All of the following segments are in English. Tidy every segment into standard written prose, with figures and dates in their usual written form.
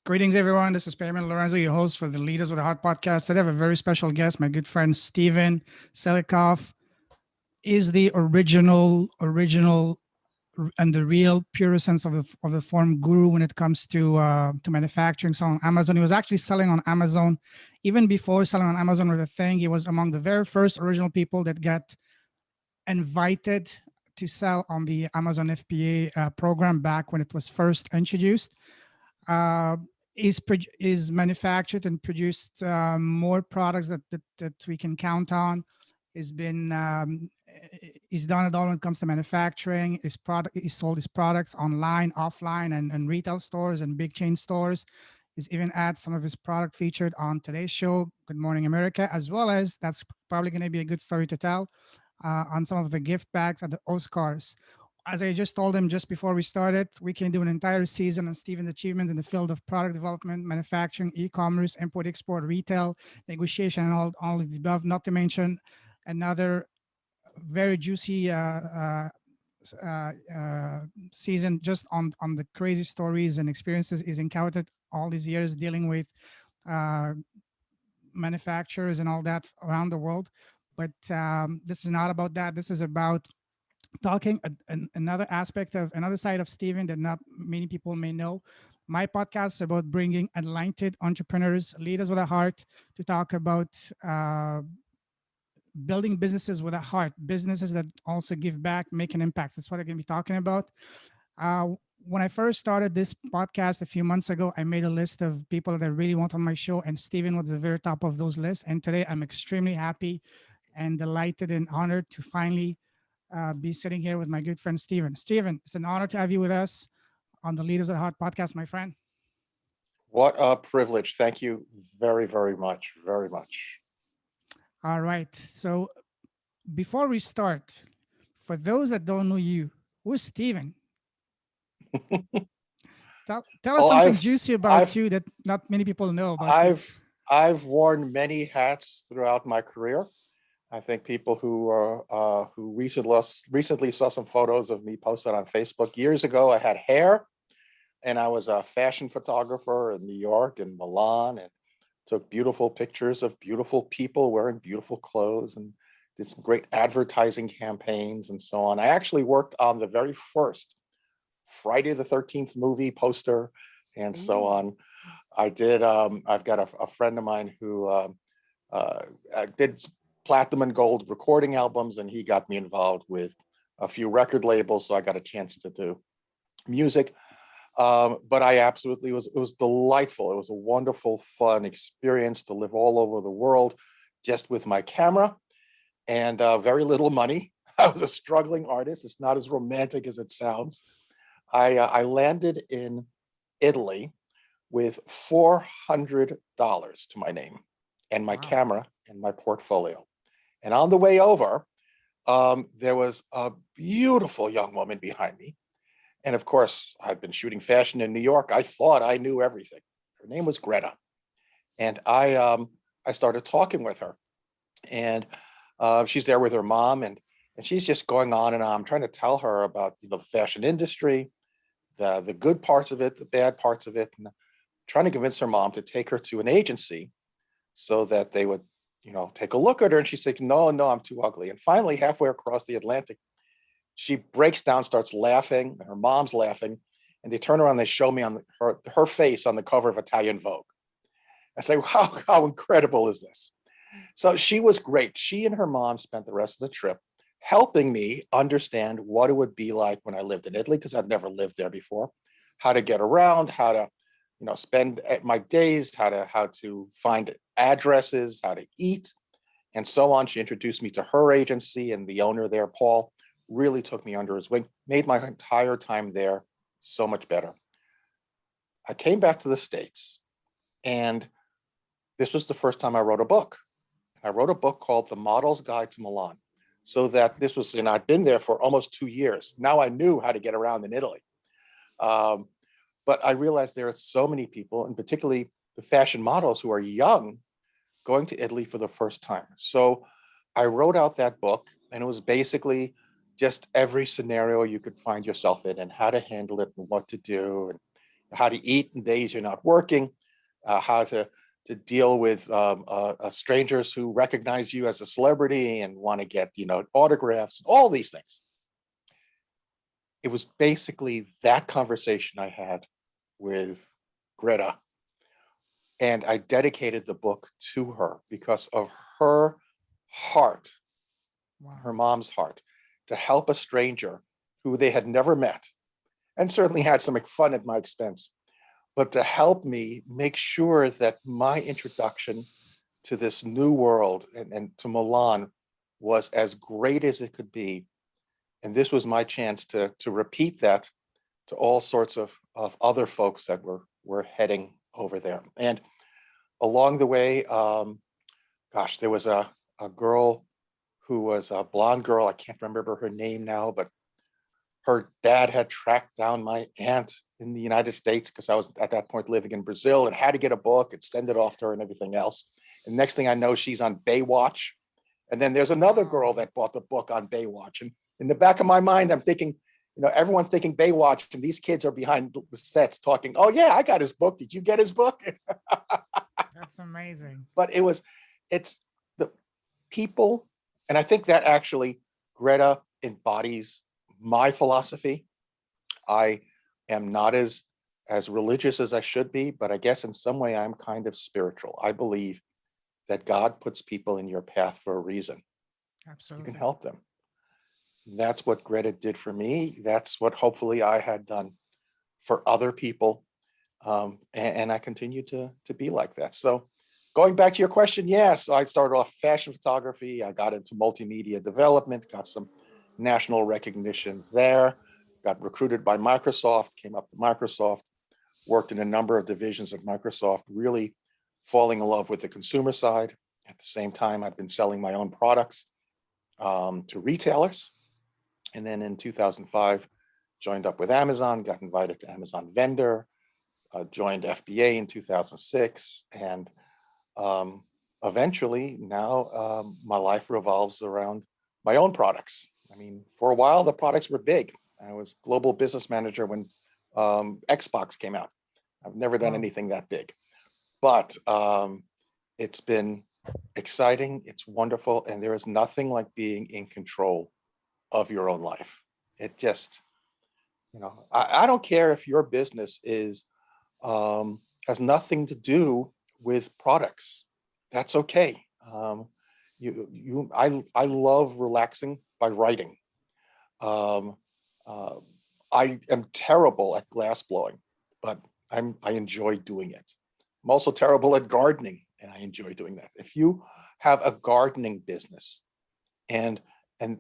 Greetings, everyone. This is Payman Lorenzo, your host for the Leaders with a Heart podcast. Today, I have a very special guest, my good friend Steven Selikoff. Is the original, and the real pure sense of the form guru when it comes to manufacturing. Selling on Amazon, he was actually selling on Amazon even before selling on Amazon was a thing. He was among the very first original people that got invited to sell on the Amazon FBA program back when it was first introduced. uh, is manufactured and produced more products that we can count on. Has been He's done it all when it comes to manufacturing. He's sold his products online, offline, and retail stores and big chain stores. He's even had some of his product featured on today's show, Good Morning America, as well as that's probably going to be a good story to tell on some of the gift bags at the Oscars. As I just told him just before we started, we can do an entire season on Steven's achievements in the field of product development, manufacturing, e-commerce, import, export, retail, negotiation, and all of the above. Not to mention another very juicy season just on the crazy stories and experiences he's encountered all these years dealing with uh, manufacturers and all that around the world. But this is not about that. This is about talking another aspect of another side of Steven that not many people may know. My podcast is about bringing enlightened entrepreneurs, leaders with a heart, to talk about building businesses with a heart, businesses that also give back, make an impact. That's what I'm going to be talking about. Uh, when I first started this podcast a few months ago, I made a list of people that I really want on my show, and Steven was the very top of those lists. And today I'm extremely happy and delighted and honored to finally be sitting here with my good friend Steven. Steven, it's an honor to have you with us on the Leaders at Heart podcast, my friend. What a privilege. Thank you very, very much. Very much. All right. So before we start, for those that don't know you, who's Steven? Tell us Oh, something I've juicy about I've you that not many people know about you. I've I've worn many hats throughout my career. I think people who recently saw some photos of me posted on Facebook. Years ago, I had hair, and I was a fashion photographer in New York and Milan, and took beautiful pictures of beautiful people wearing beautiful clothes, and did some great advertising campaigns and so on. I actually worked on the very first Friday the 13th movie poster and so Ooh. on. I've got a friend of mine who uh, did platinum and gold recording albums, and he got me involved with a few record labels. So I got a chance to do music. But I absolutely it was delightful. It was a wonderful, fun experience to live all over the world just with my camera and very little money. I was a struggling artist. It's not as romantic as it sounds. I landed in Italy with $400 to my name and my Wow. camera and my portfolio. And on the way over, there was a beautiful young woman behind me. And of course, I'd been shooting fashion in New York. I thought I knew everything. Her name was Greta. And I started talking with her. And she's there with her mom. And she's just going on and on. I'm trying to tell her about the fashion industry, the good parts of it, the bad parts of it, and trying to convince her mom to take her to an agency so that they would, take a look at her. And she's like, no, no, I'm too ugly. And finally, halfway across the Atlantic, she breaks down, starts laughing, and her mom's laughing. And they turn around, and they show me on her face on the cover of Italian Vogue. I say, wow, how incredible is this? So she was great. She and her mom spent the rest of the trip helping me understand what it would be like when I lived in Italy, because I'd never lived there before, how to get around, how to, spend my days, how to find addresses, how to eat, and so on. She introduced me to her agency, and the owner there, Paul, really took me under his wing, made my entire time there so much better. I came back to the States, and this was the first time I wrote a book. I wrote a book called The Model's Guide to Milan. So that this was, and I'd been there for almost 2 years. Now I knew how to get around in Italy. Um, but I realized there are so many people, and particularly the fashion models who are young, going to Italy for the first time. So I wrote out that book, and it was basically just every scenario you could find yourself in and how to handle it and what to do. how to eat in days you're not working, how to deal with strangers who recognize you as a celebrity and want to get, autographs, all these things. It was basically that conversation I had with Greta. And I dedicated the book to her because of her heart, her Wow. mom's heart, to help a stranger who they had never met and certainly had some fun at my expense, but to help me make sure that my introduction to this new world and to Milan was as great as it could be. And this was my chance to repeat that to all sorts of other folks that were heading over there. And along the way, gosh, there was a girl who was a blonde girl. I can't remember her name now, but her dad had tracked down my aunt in the United States because I was at that point living in Brazil and had to get a book and send it off to her and everything else. And next thing I know, she's on Baywatch. And then there's another girl Wow. that bought the book on Baywatch. And in the back of my mind, I'm thinking, everyone's thinking Baywatch, and these kids are behind the sets talking, oh, yeah, I got his book. Did you get his book? That's amazing. But it's the people. And I think that actually Greta embodies my philosophy. I am not as religious as I should be, but I guess in some way I'm kind of spiritual. I believe that God puts people in your path for a reason. You can Absolutely. help them. That's what Greta did for me. That's what hopefully I had done for other people. And I continue to be like that. So going back to your question, yes, I started off fashion photography. I got into multimedia development, got some national recognition there, got recruited by Microsoft, came up to Microsoft, worked in a number of divisions of Microsoft, really falling in love with the consumer side. At the same time, I've been selling my own products to retailers. And then in 2005, joined up with Amazon, got invited to Amazon Vendor, joined FBA in 2006. And eventually now my life revolves around my own products. I mean, for a while, the products were big. I was global business manager when Xbox came out. I've never done Wow. anything that big, but it's been exciting. It's wonderful. And there is nothing like being in control of your own life. It just, I don't care if your business has nothing to do with products. That's okay. I love relaxing by writing. Um, uh, I am terrible at glass blowing, but I enjoy doing it. I'm also terrible at gardening, and I enjoy doing that. If you have a gardening business and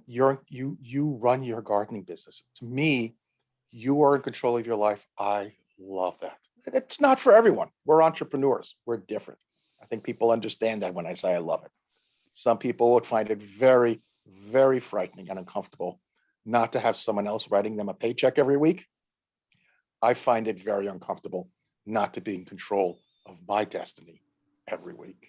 you run your gardening business, to me, you are in control of your life. I love that. It's not for everyone. We're entrepreneurs. We're different. I think people understand that when I say I love it. Some people would find it very, very frightening and uncomfortable not to have someone else writing them a paycheck every week. I find it very uncomfortable not to be in control of my destiny every week.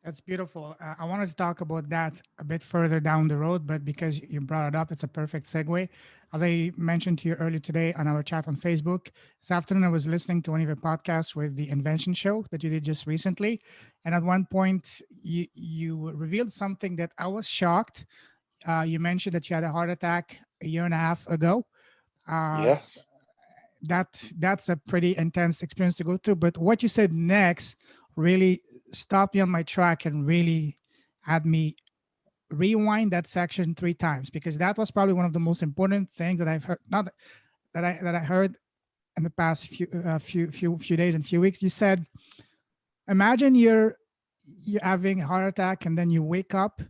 That's beautiful. I wanted to talk about that a bit further down the road, but because you brought it up, it's a perfect segue. As I mentioned to you earlier today on our chat on Facebook, this afternoon I was listening to one of your podcasts with the Invention Show that you did just recently. And at one point, you revealed something that I was shocked. You mentioned that you had a heart attack a year and a half ago. Uh, Yes. that's a pretty intense experience to go through. But what you said next really stopped me on my track and really had me rewind that section three times, because that was probably one of the most important things that I've heard. Not that I heard in the past few days and few weeks. You said, imagine you're having a heart attack and then you wake up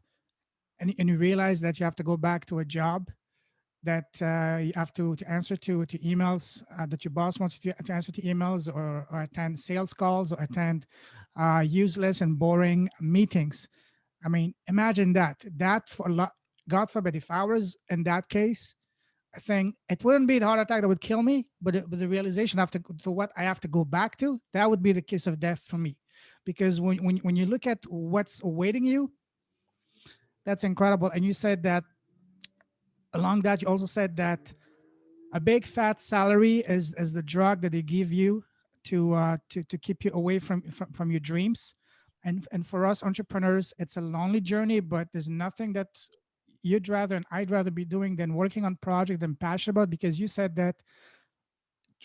and you realize that you have to go back to a job, that you have to answer to emails, that your boss wants you to answer to emails, or attend sales calls, or attend useless and boring meetings. I mean, imagine that for a lot. God forbid, if I was in that case, I think it wouldn't be the heart attack that would kill me, but the realization after to what I have to go back to, that would be the kiss of death for me. Because when you look at what's awaiting you, that's incredible. And you said that along that, you also said that a big fat salary is the drug that they give you to keep you away from your dreams. And for us entrepreneurs, it's a lonely journey, but there's nothing that you'd rather and I'd rather be doing than working on project I'm passionate about. Because you said that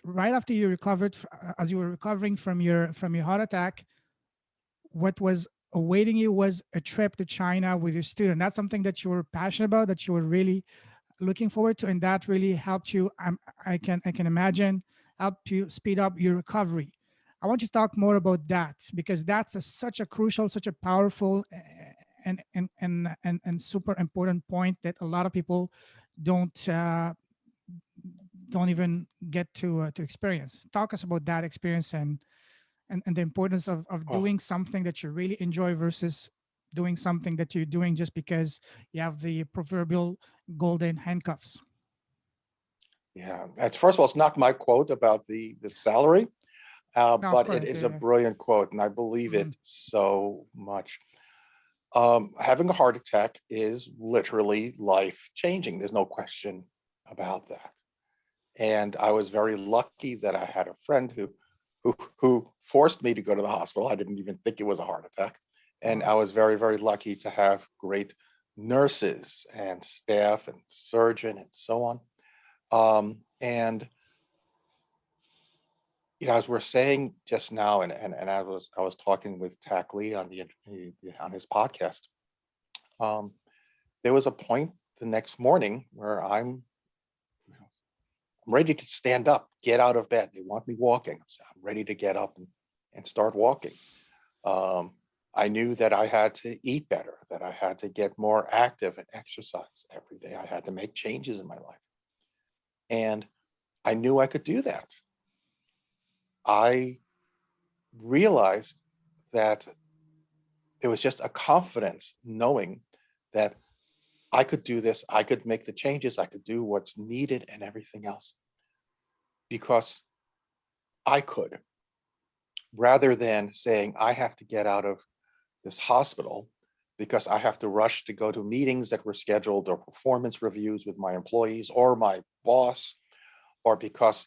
right after you recovered, as you were recovering from your heart attack, what was awaiting you was a trip to China with your student. That's something that you were passionate about, that you were really looking forward to, and that really helped you. I can imagine helped you speed up your recovery. I want you to talk more about that, because that's such a crucial, such a powerful, and super important point that a lot of people don't don't even get to experience. Talk us about that experience, and the importance of Oh, doing something that you really enjoy versus doing something that you're doing just because you have the proverbial golden handcuffs. yeah. It's first of all, it's not my quote about the salary, No, of but it course, is a yeah. brilliant quote, and I believe Mhm. it so much. Having a heart attack is literally life changing. There's no question about that. And I was very lucky that I had a friend who forced me to go to the hospital. I didn't even think it was a heart attack. And Wow. I was very, very lucky to have great nurses and staff and surgeon and so on. And as we're saying just now, and I was talking with Tak Lee on his podcast. Um, there was a point the next morning where I'm ready to stand up, get out of bed. They want me walking. I'm ready to get up and start walking. Um, I knew that I had to eat better, that I had to get more active and exercise every day. I had to make changes in my life. And I knew I could do that. I realized that there was just a confidence knowing that I could do this, I could make the changes, I could do what's needed and everything else because I could, rather than saying I have to get out of this hospital because I have to rush to go to meetings that were scheduled or performance reviews with my employees or my boss, or because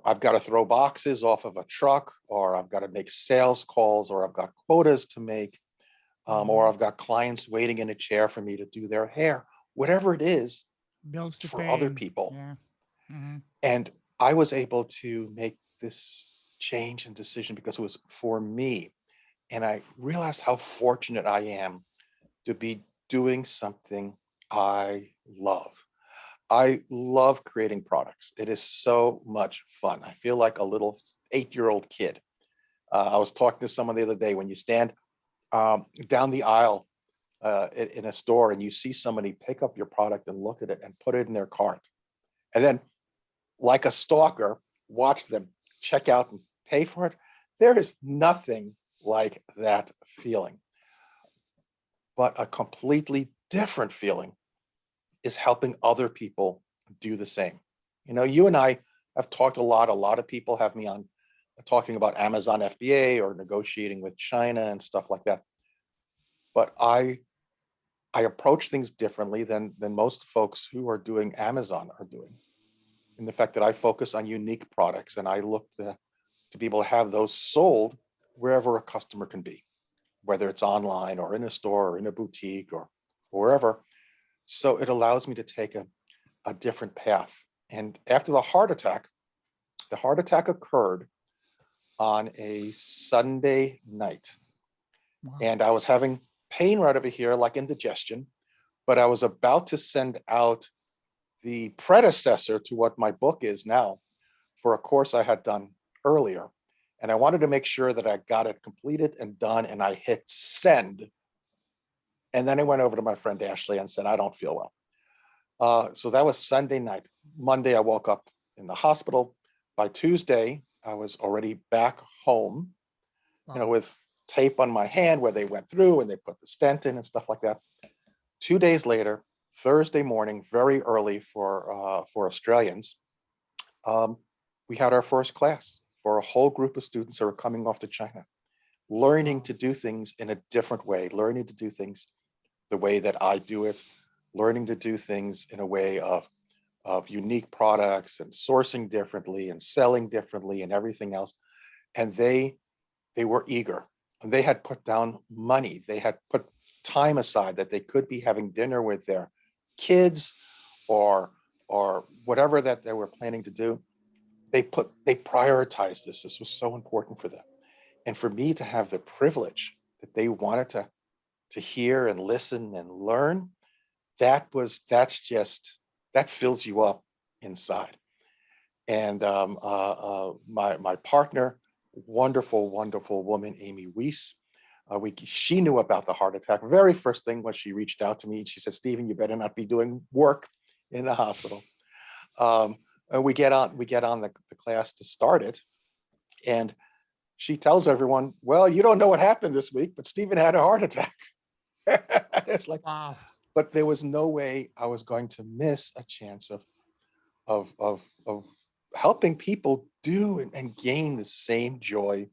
I've got to throw boxes off of a truck, or I've got to make sales calls, or I've got quotas to make, or Mhm. I've got clients waiting in a chair for me to do their hair, whatever it is Bills to for pay, other and people. yeah. Hmm. And I was able to make this change and decision because it was for me. And I realized how fortunate I am to be doing something I love. I love creating products. It is so much fun. I feel like a little 8-year-old kid. I was talking to someone the other day. When you stand down the aisle in a store and you see somebody pick up your product and look at it and put it in their cart, and then, like a stalker, watch them check out and pay for it, there is nothing like that feeling. But a completely different feeling is helping other people do the same. You and I have talked a lot. A lot of people have me on talking about Amazon FBA or negotiating with China and stuff like that. But I approach things differently than most folks who are doing Amazon are doing. In the fact that I focus on unique products and I look to be able to have those sold wherever a customer can be, whether it's online or in a store or in a boutique or wherever. So it allows me to take a different path. And after the heart attack occurred on a Sunday night. Wow. And I was having pain right over here, like indigestion, but I was about to send out the predecessor to what my book is now for a course I had done earlier. And I wanted to make sure that I got it completed and done, and I hit send. And then I went over to my friend Ashley and said, I don't feel well. So that was Sunday night. Monday, I woke up in the hospital. By Tuesday, I was already back home, Wow. with tape on my hand where they went through and they put the stent in and stuff like that. 2 days later, Thursday morning, very early for Australians, um, we had our first class for a whole group of students that were coming off to China, learning Wow. to do things in a different way, learning to do things the way that I do it, learning to do things in a way of unique products and sourcing differently and selling differently and everything else. and they were eager, and they had put down money. They had put time aside that they could be having dinner with their kids or whatever that they were planning to do. They prioritized this. This was so important for them. And for me to have the privilege that they wanted to hear and listen and learn, that's just, that fills you up inside. And my partner, wonderful woman, Amy Weiss, she knew about the heart attack. Very first thing when she reached out to me, she said, "Stephen, you better not be doing work in the hospital." And we get on the class to start it, and she tells everyone, "Well, you don't know what happened this week, but Stephen had a heart attack." It's like, Wow. but there was no way I was going to miss a chance of helping people do and gain the same joy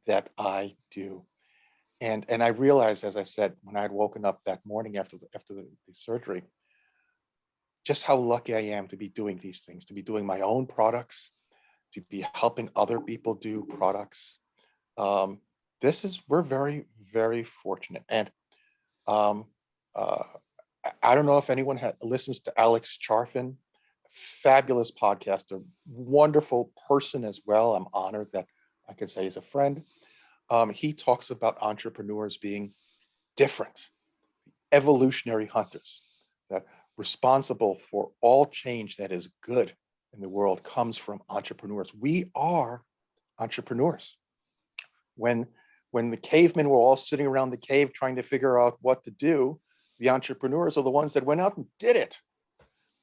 that I do. And I realized, as I said, when I had woken up that morning after the surgery, just how lucky I am to be doing these things, to be doing my own products, to be helping other people do products. Um, we're very, very fortunate. And um, uh, I don't know if anyone listens to Alex Charfin, fabulous podcaster, wonderful person as well. I'm honored that I could say he's a friend. He talks about entrepreneurs being different, evolutionary hunters, that responsible for all change that is good in the world comes from entrepreneurs. We are entrepreneurs. When when the cavemen were all sitting around the cave trying to figure out what to do, the entrepreneurs are the ones that went out and did it.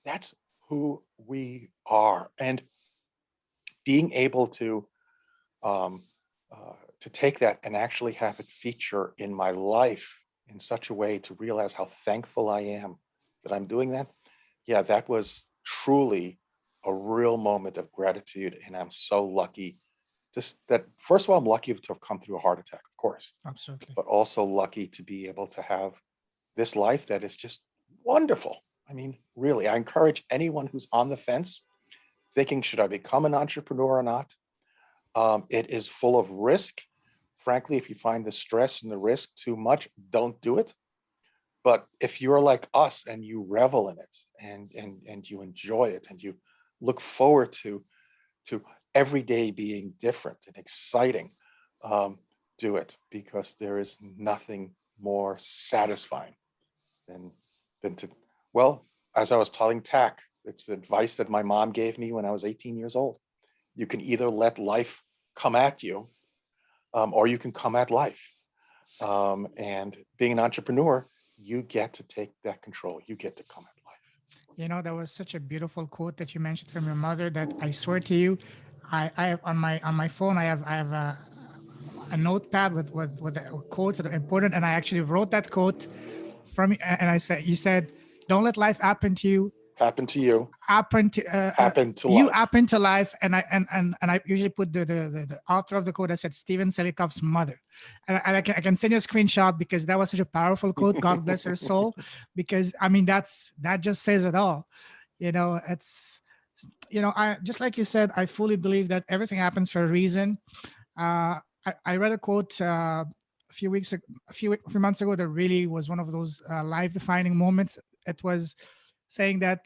That's who we are. And being able um, to take that and actually have it feature in my life in such a way to realize how thankful I am that I'm doing that. Yeah, that was truly a real moment of gratitude. And I'm so lucky. Just that, first of all, I'm lucky to have come through a heart attack, of course, Absolutely. but also lucky to be able to have this life that is just wonderful. I mean, really, I encourage anyone who's on the fence thinking, should I become an entrepreneur or not? It is full of risk. Frankly, if you find the stress and the risk too much, don't do it. But if you're like us and you revel in it and you enjoy it and you look forward to every day being different and exciting, um, do it, because there is nothing more satisfying than to, well, as I was telling Tack, it's the advice that my mom gave me when I was 18 years old. You can either let life come at you, or you can come at life. And being an entrepreneur, you get to take that control. You get to come at life. You know, that was such a beautiful quote that you mentioned from your mother that I swear to you, I have on my phone, I have a notepad with the quotes that are important, and I actually wrote that quote from, and I said, you said, "Don't let life happen to you, Happen to you, happen to happen to you, life. happen to life." And I usually put the author of the quote. I said Stephen Selikoff's mother, and I can send you a screenshot because that was such a powerful quote. God bless her soul, because I mean that just says it all. You know, it's, you know, I just like you said, I fully believe that everything happens for a reason. I read a quote a few weeks ag- a few months ago that really was one of those life defining moments. It was saying that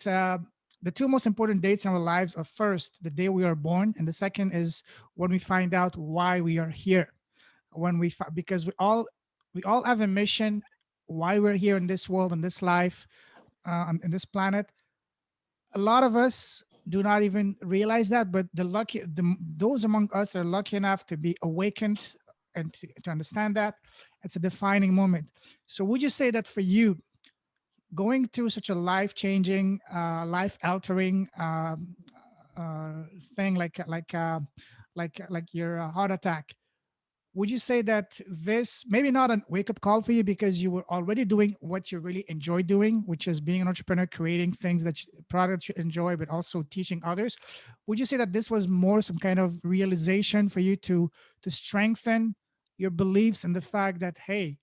the two most important dates in our lives are, first, the day we are born, and the second is when we find out why we are here. Because we all have a mission, why we're here in this world, in this life, in this planet. A lot of us do not even realize that, but those among us that are lucky enough to be awakened and to understand that, it's a defining moment. So would you say that for you, going through such a life-changing, life-altering thing like your heart attack, would you say that this maybe not a wake-up call for you because you were already doing what you really enjoy doing, which is being an entrepreneur, creating things products you enjoy, but also teaching others? Would you say that this was more some kind of realization for you to strengthen your beliefs and the fact that, hey,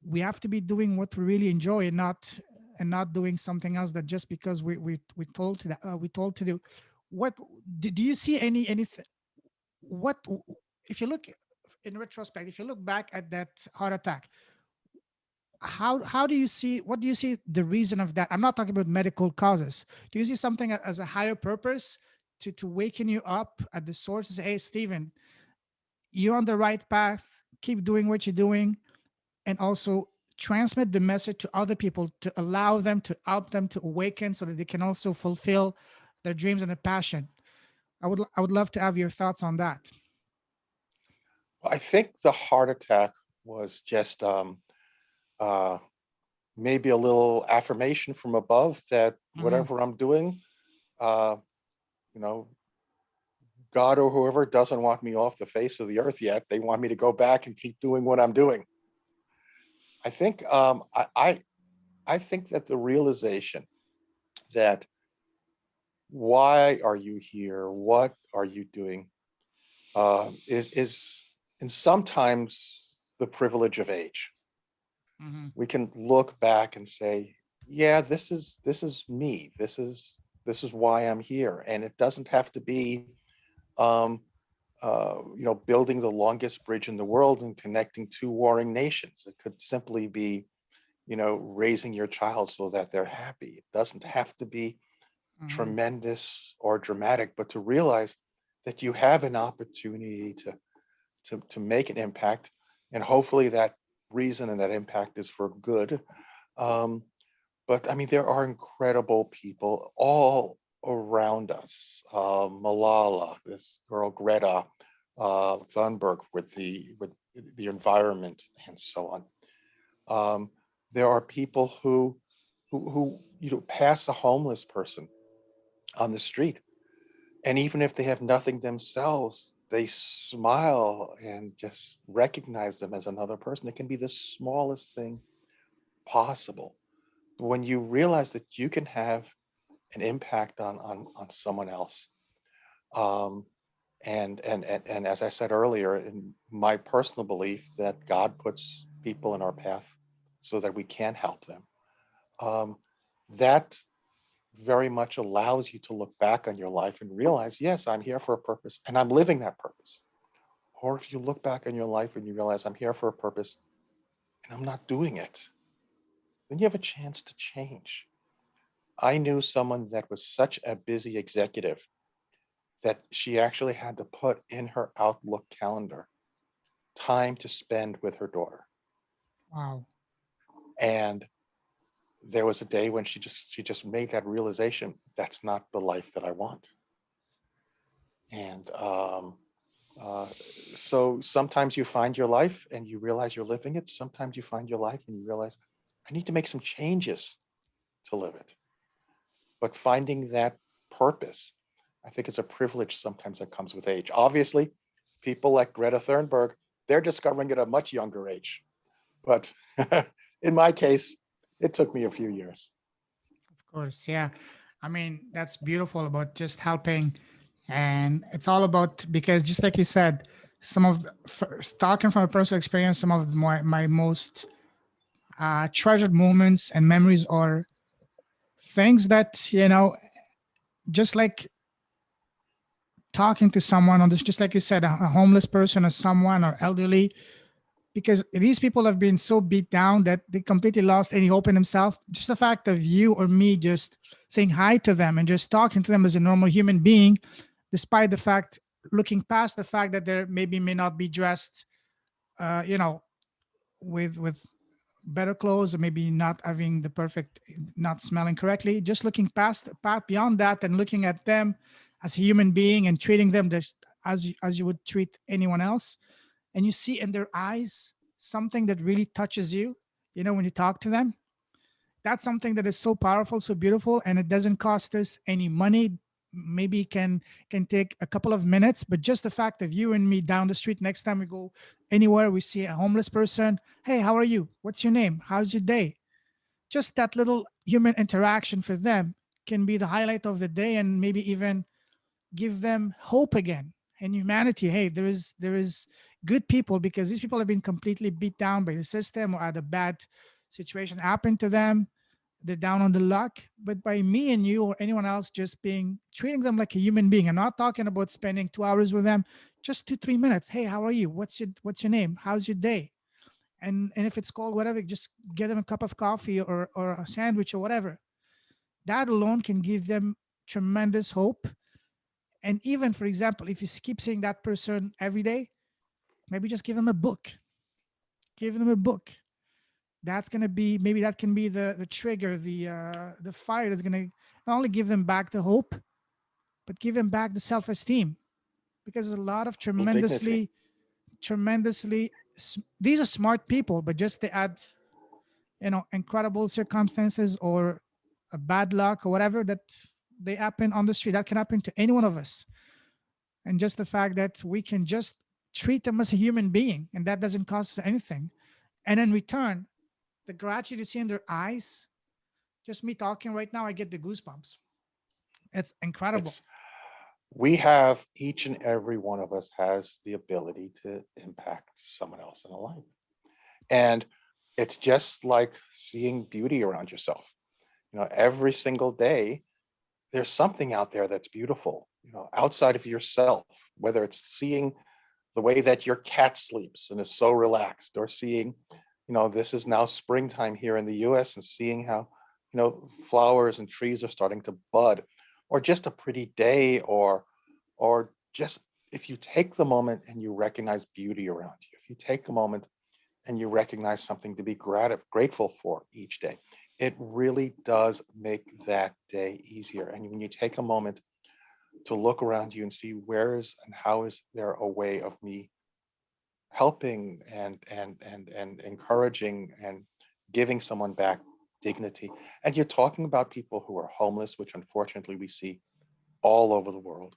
we have to be doing what we really enjoy, and not doing something else that just because we told to do? What do you see, what if you look in retrospect, if you look back at that heart attack, how do you see, what do you see the reason of that? I'm not talking about medical causes. Do you see something as a higher purpose to waken you up at the source and say, hey, Stephen, you're on the right path, keep doing what you're doing, and also transmit the message to other people to allow them, to help them to awaken so that they can also fulfill their dreams and their passion? I would love to have your thoughts on that. I think the heart attack was just uh, maybe a little affirmation from above that Hmm. whatever I'm doing, uh, you know, God or whoever doesn't want me off the face of the earth yet. They want me to go back and keep doing what I'm doing. I think I think that the realization that why are you here, what are you doing, is and sometimes the privilege of age. Hmm. We can look back and say, yeah, this is me. This is why I'm here, and it doesn't have to be um, building the longest bridge in the world and connecting two warring nations. It could simply be, raising your child so that they're happy. It doesn't have to be Hmm. tremendous or dramatic, but to realize that you have an opportunity to make an impact, and hopefully that reason and that impact is for good. Um, but I mean, there are incredible people all around us. Malala, this girl Greta Thunberg, with the environment and so on. Um, there are people who pass a homeless person on the street, and even if they have nothing themselves, they smile and just recognize them as another person. It can be the smallest thing possible. When you realize that you can have an impact on someone else, um, and as I said earlier, in my personal belief that God puts people in our path so that we can help them, um, that very much allows you to look back on your life and realize, yes, I'm here for a purpose and I'm living that purpose. Or if you look back on your life and you realize I'm here for a purpose and I'm not doing it, then you have a chance to change. I knew someone that was such a busy executive that she actually had to put in her Outlook calendar time to spend with her daughter. Wow. And there was a day when she just made that realization, that's not the life that I want. And uh, so sometimes you find your life and you realize you're living it. Sometimes you find your life and you realize I need to make some changes to live it. But finding that purpose, I think it's a privilege sometimes that comes with age. Obviously, people like Greta Thunberg, they're discovering it at a much younger age. But in my case, it took me a few years. Of course, yeah. I mean, that's beautiful about just helping. And it's all about, because just like you said, some of talking from a personal experience, some of my most treasured moments and memories are things that, just like talking to someone on this, just like you said, a homeless person or someone or elderly, because these people have been so beat down that they completely lost any hope in themselves. Just the fact of you or me just saying hi to them and just talking to them as a normal human being, despite the fact, looking past the fact that they maybe may not be dressed, uh, you know, with better clothes, or maybe not having the perfect, not smelling correctly, just looking past beyond that and looking at them as a human being and treating them just as you would treat anyone else, and you see in their eyes something that really touches you, when you talk to them. That's something that is so powerful, so beautiful, and it doesn't cost us any money. Maybe can take a couple of minutes, but just the fact of you and me down the street, next time we go anywhere, we see a homeless person. Hey, how are you? What's your name? How's your day? Just that little human interaction for them can be the highlight of the day, and maybe even give them hope again and humanity. Hey, there is good people, because these people have been completely beat down by the system or had a bad situation happen to them. They're down on the luck, but by me and you or anyone else just being treating them like a human being. I'm not talking about spending 2 hours with them, Just 2 3 minutes. Hey, how are you? What's your name? How's your day? And if it's cold, whatever, just get them a cup of coffee or a sandwich or whatever. That alone can give them tremendous hope. And even, for example, if you keep seeing that person every day, maybe just give them a book. Give them a book. That's gonna be, maybe that can be the trigger, the fire that's gonna not only give them back the hope, but give them back the self-esteem. Because there's a lot of Little dignity. tremendously, these are smart people, but just they add, incredible circumstances or a bad luck or whatever that they happen on the street. That can happen to any one of us. And just the fact that we can just treat them as a human being, and that doesn't cost us anything. And in return, the gratitude you see in their eyes, just me talking right now, I get the goosebumps. It's incredible. It's we have each and every one of us has the ability to impact someone else in a life. And it's just like seeing beauty around yourself. Every single day, there's something out there that's beautiful, outside of yourself, whether it's seeing the way that your cat sleeps and is so relaxed, or seeing, this is now springtime here in the US, and seeing how, flowers and trees are starting to bud, or just a pretty day, or just if you take the moment and you recognize beauty around you, if you take a moment and you recognize something to be grateful for each day, it really does make that day easier. And when you take a moment to look around you and see where is and how is there a way of me helping and encouraging and giving someone back dignity. And you're talking about people who are homeless, which unfortunately we see all over the world.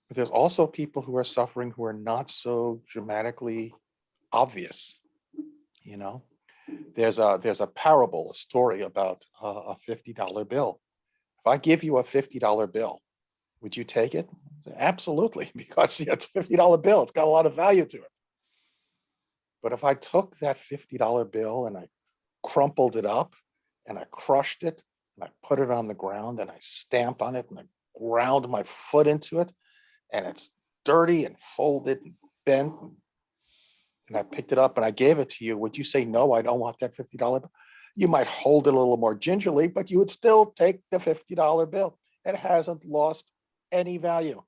But there's also people who are suffering who are not so dramatically obvious. You know, there's a parable, a story about a $50 bill. If I give you a $50 bill, would you take it? Absolutely, because it's a $50 bill. It's got a lot of value to it. But if I took that $50 bill and I crumpled it up and I crushed it and I put it on the ground and I stamped on it and I ground my foot into it, and it's dirty and folded and bent, and I picked it up and I gave it to you, would you say, no, I don't want that $50 bill? You might hold it a little more gingerly, but you would still take the $50 bill. It hasn't lost any value.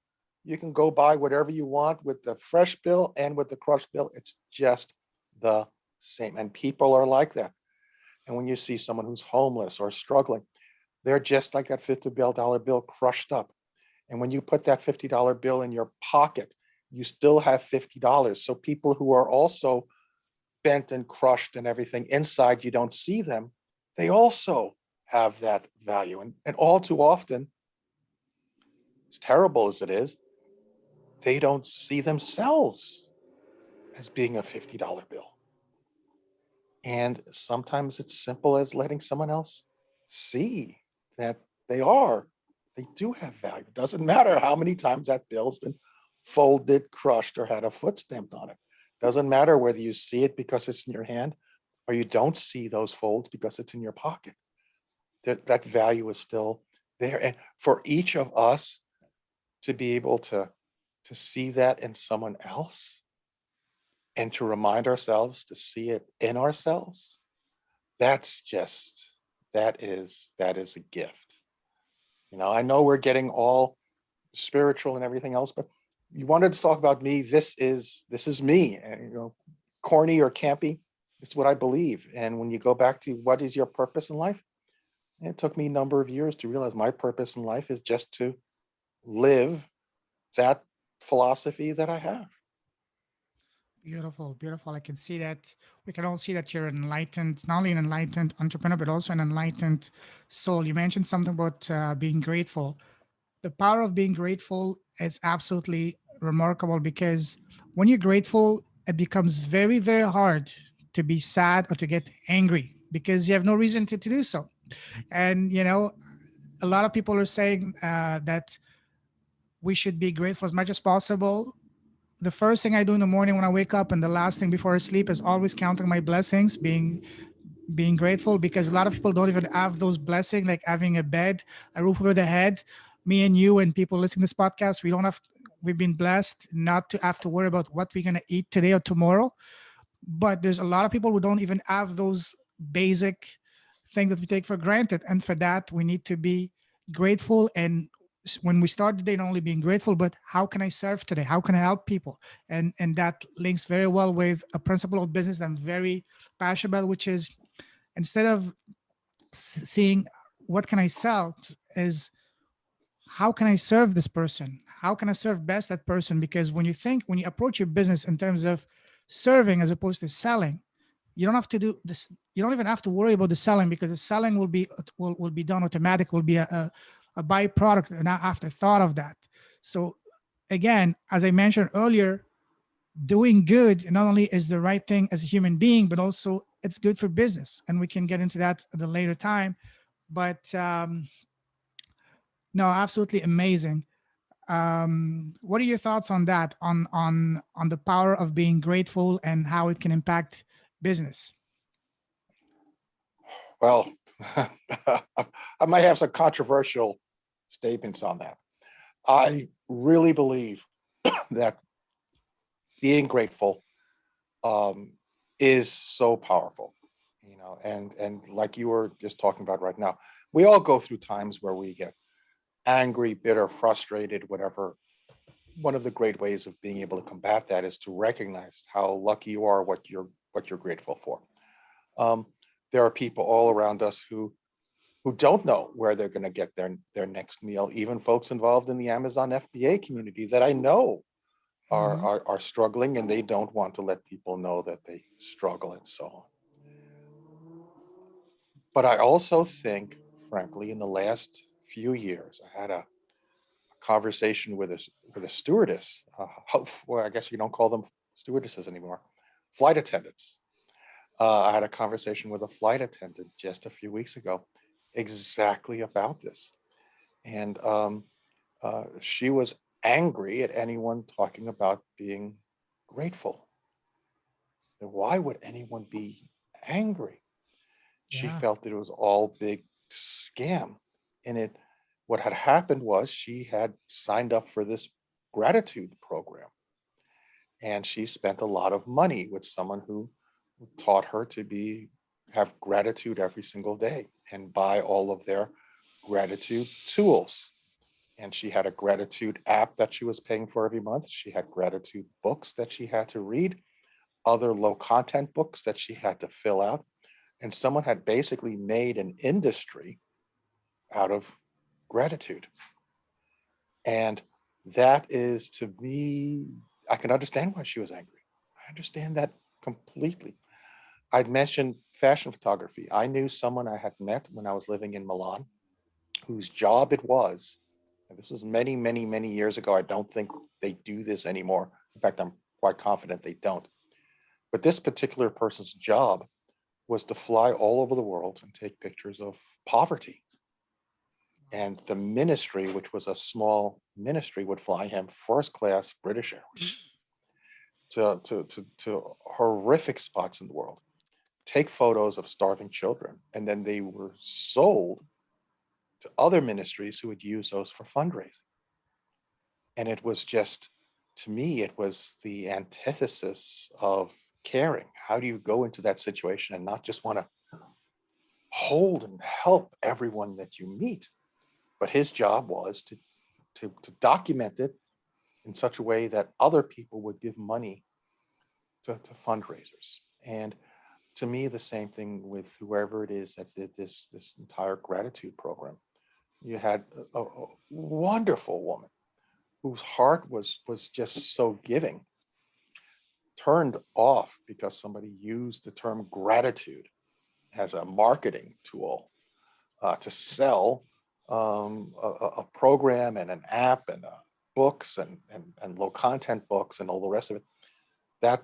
You can go buy whatever you want with the fresh bill and with the crushed bill. It's just the same. And people are like that. And when you see someone who's homeless or struggling, they're just like that $50 bill crushed up. And when you put that $50 bill in your pocket, you still have $50. So people who are also bent and crushed and everything inside, you don't see them, they also have that value. And all too often, as terrible as it is, they don't see themselves as being a $50 bill. And sometimes it's simple as letting someone else see that they do have value. It doesn't matter how many times that bill's been folded, crushed, or had a foot stamped on it. Doesn't matter whether you see it because it's in your hand or you don't see those folds because it's in your pocket. That value is still there. And for each of us to be able to see that in someone else and to remind ourselves to see it in ourselves, that's just that is a gift. I know we're getting all spiritual and everything else, but you wanted to talk about me. This is me. And, corny or campy, it's what I believe. And when you go back to what is your purpose in life, it took me a number of years to realize my purpose in life is just to live that philosophy that I have. Beautiful, beautiful. I can see that. We can all see that you're enlightened, not only an enlightened entrepreneur, but also an enlightened soul. You mentioned something about being grateful. The power of being grateful is absolutely remarkable, because when you're grateful, it becomes very, very hard to be sad or to get angry because you have no reason to do so. And, a lot of people are saying that we should be grateful as much as possible. The first thing I do in the morning when I wake up and the last thing before I sleep is always counting my blessings, being grateful, because a lot of people don't even have those blessings, like having a bed, a roof over their head. Me and you and people listening to this podcast, we don't have we've been blessed not to have to worry about what we're going to eat today or tomorrow. But there's a lot of people who don't even have those basic things that we take for granted. And for that, we need to be grateful. And when we start the day, not only being grateful, but how can I serve today? How can I help people? And that links very well with a principle of business that I'm very passionate about, which is instead of seeing what can I sell, is how can I serve this person? How can I serve best that person? Because when you approach your business in terms of serving as opposed to selling, you don't have to do this. You don't even have to worry about the selling, because the selling will be done automatic, will be a byproduct, an afterthought of that. So again, as I mentioned earlier, doing good not only is the right thing as a human being, but also it's good for business. And we can get into that at a later time. But no, absolutely amazing. What are your thoughts on that? On the power of being grateful and how it can impact business? Well, I might have some controversial statements on that. I really believe that being grateful is so powerful, and like you were just talking about right now, we all go through times where we get angry, bitter, frustrated, whatever. One of the great ways of being able to combat that is to recognize how lucky you are, what you're grateful for. There are people all around us who don't know where they're going to get their next meal. Even folks involved in the Amazon FBA community that I know are struggling, and they don't want to let people know that they struggle and so on. But I also think, frankly, in the last few years, I had a conversation with a stewardess. Well, I guess you don't call them stewardesses anymore, flight attendants. I had a conversation with a flight attendant just a few weeks ago, exactly about this, and she was angry at anyone talking about being grateful. And why would anyone be angry? She Yeah. felt that it was all big scam. And what had happened was she had signed up for this gratitude program, and she spent a lot of money with someone who taught her to have gratitude every single day and buy all of their gratitude tools. And she had a gratitude app that she was paying for every month. She had gratitude books that she had to read, other low content books that she had to fill out. And someone had basically made an industry out of gratitude. And that is, to me, I can understand why she was angry. I understand that completely. I'd mentioned fashion photography. I knew someone I had met when I was living in Milan, whose job it was, and this was many, many, many years ago. I don't think they do this anymore. In fact, I'm quite confident they don't. But this particular person's job was to fly all over the world and take pictures of poverty. And the ministry, which was a small ministry, would fly him first class British Airways to horrific spots in the world, take photos of starving children, and then they were sold to other ministries who would use those for fundraising. And it was just, to me, it was the antithesis of caring. How do you go into that situation and not just want to hold and help everyone that you meet? But his job was to document it in such a way that other people would give money to fundraisers. And to me, the same thing with whoever it is that did this entire gratitude program. You had a wonderful woman whose heart was just so giving, turned off because somebody used the term gratitude as a marketing tool to sell a program and an app and books and low content books and all the rest of it. That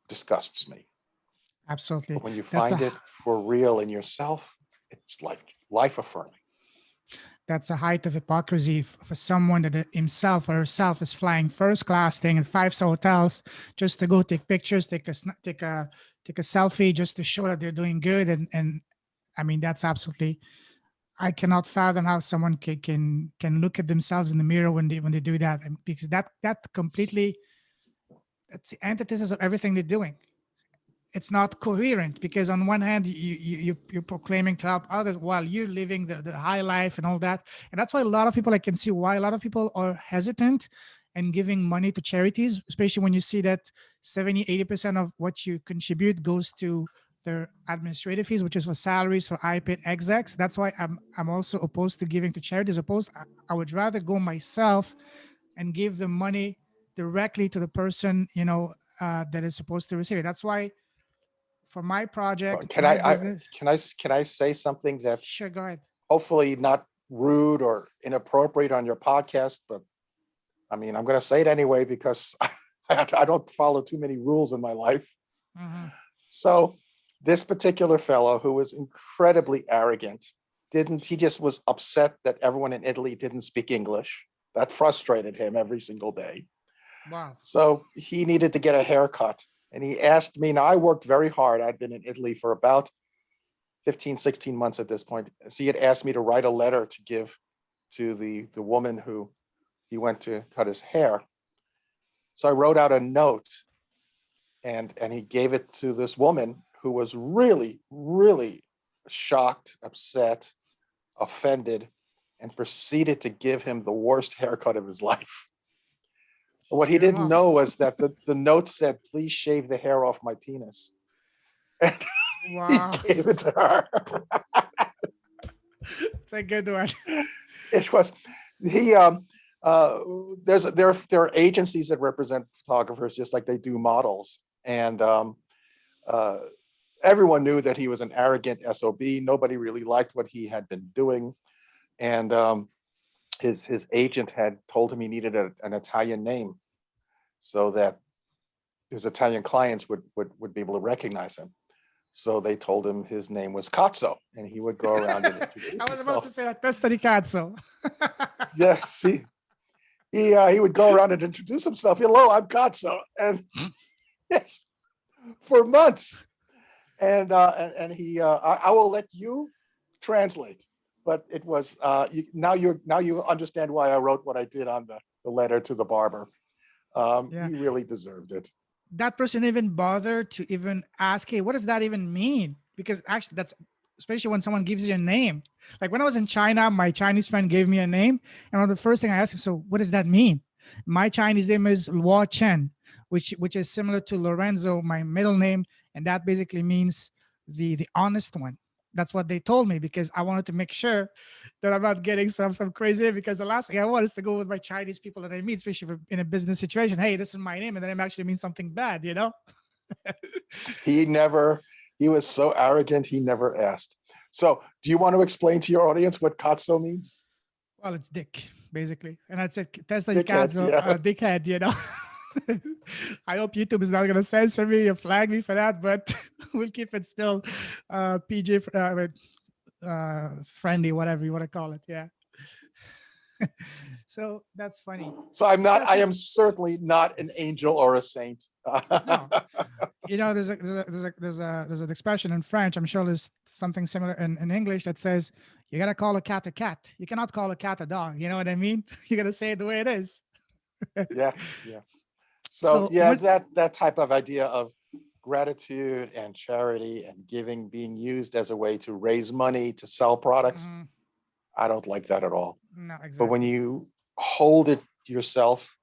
disgusts me. Absolutely. But when you That's find a it for real in yourself, it's life affirming. that's a height of hypocrisy for someone that himself or herself is flying first class, staying in 5-star hotels just to go take pictures, take a selfie just to show that they're doing good. And I mean, that's absolutely I cannot fathom how someone can look at themselves in the mirror when they do that, and because that completely, that's the antithesis of everything they're doing. It's not coherent, because on one hand you're proclaiming to help others while you're living the high life and all that. And that's why a lot of people, I can see why a lot of people are hesitant and giving money to charities, especially when you see that 70-80% of what you contribute goes to their administrative fees, which is for salaries for IPIT execs. That's why I'm also opposed to giving to charities. I would rather go myself and give the money directly to the person, that is supposed to receive it. That's why for my project, Can my I business. can I say something that's Sure, go ahead. hopefully not rude or inappropriate on your podcast, but I mean, I'm going to say it anyway because I don't follow too many rules in my life. Mhm. So this particular fellow, who was incredibly arrogant, he just was upset that everyone in Italy didn't speak English. That frustrated him every single day. Wow. So he needed to get a haircut. And he asked me, now I worked very hard. I'd been in Italy for about 15, 16 months at this point. So he had asked me to write a letter to give to the woman who he went to cut his hair. So I wrote out a note, and he gave it to this woman who was really, really shocked, upset, offended, and proceeded to give him the worst haircut of his life. What he Cheer him didn't up. know was that the note said, please shave the hair off my penis. And he Wow. gave it to her. It's a good one. It was he there are agencies that represent photographers just like they do models. And uh, everyone knew that he was an arrogant SOB. Nobody really liked what he had been doing. And his agent had told him he needed an Italian name so that his Italian clients would be able to recognize him. So they told him his name was Cazzo, and he would go around and introduce I was about to himself. say that. Testa di cazzo. Yeah, see, he would go around and introduce himself. Hello, I'm Cazzo, and yes, for months. And he, I will let you translate, but it was now you understand why I wrote what I did on the letter to the barber. Yeah. He really deserved it. That person even bothered to even ask, hey, what does that even mean? Because actually, that's especially when someone gives you a name. Like when I was in China, my Chinese friend gave me a name, and one of the first thing I asked him, so what does that mean? My Chinese name is Luo Chen, which is similar to Lorenzo, my middle name, and that basically means the honest one. That's what they told me, because I wanted to make sure that I'm not getting some crazy. Because the last thing I want is to go with my Chinese people that I meet, especially in a business situation. Hey, this is my name, and then it actually means something bad, you know? He never, he was so arrogant, he never asked. So, do you want to explain to your audience what Cazzo means? Well, it's dick, basically. And I said, Tesla di Dickhead, cazzo, yeah. dickhead, you know? I hope YouTube is not going to censor me or flag me for that, but we'll keep it still PG friendly, whatever you want to call it. Yeah. So that's funny. So I Tesla, am certainly not an angel or a saint. no, there's an expression in French. I'm sure there's something similar in English that says you gotta call a cat a cat. You cannot call a cat a dog. You know what I mean? You gotta say it the way it is. Yeah, yeah. So So yeah, when that type of idea of gratitude and charity and giving being used as a way to raise money to sell products, Mhm. I don't like that at all. No, But when exactly. you hold it yourself,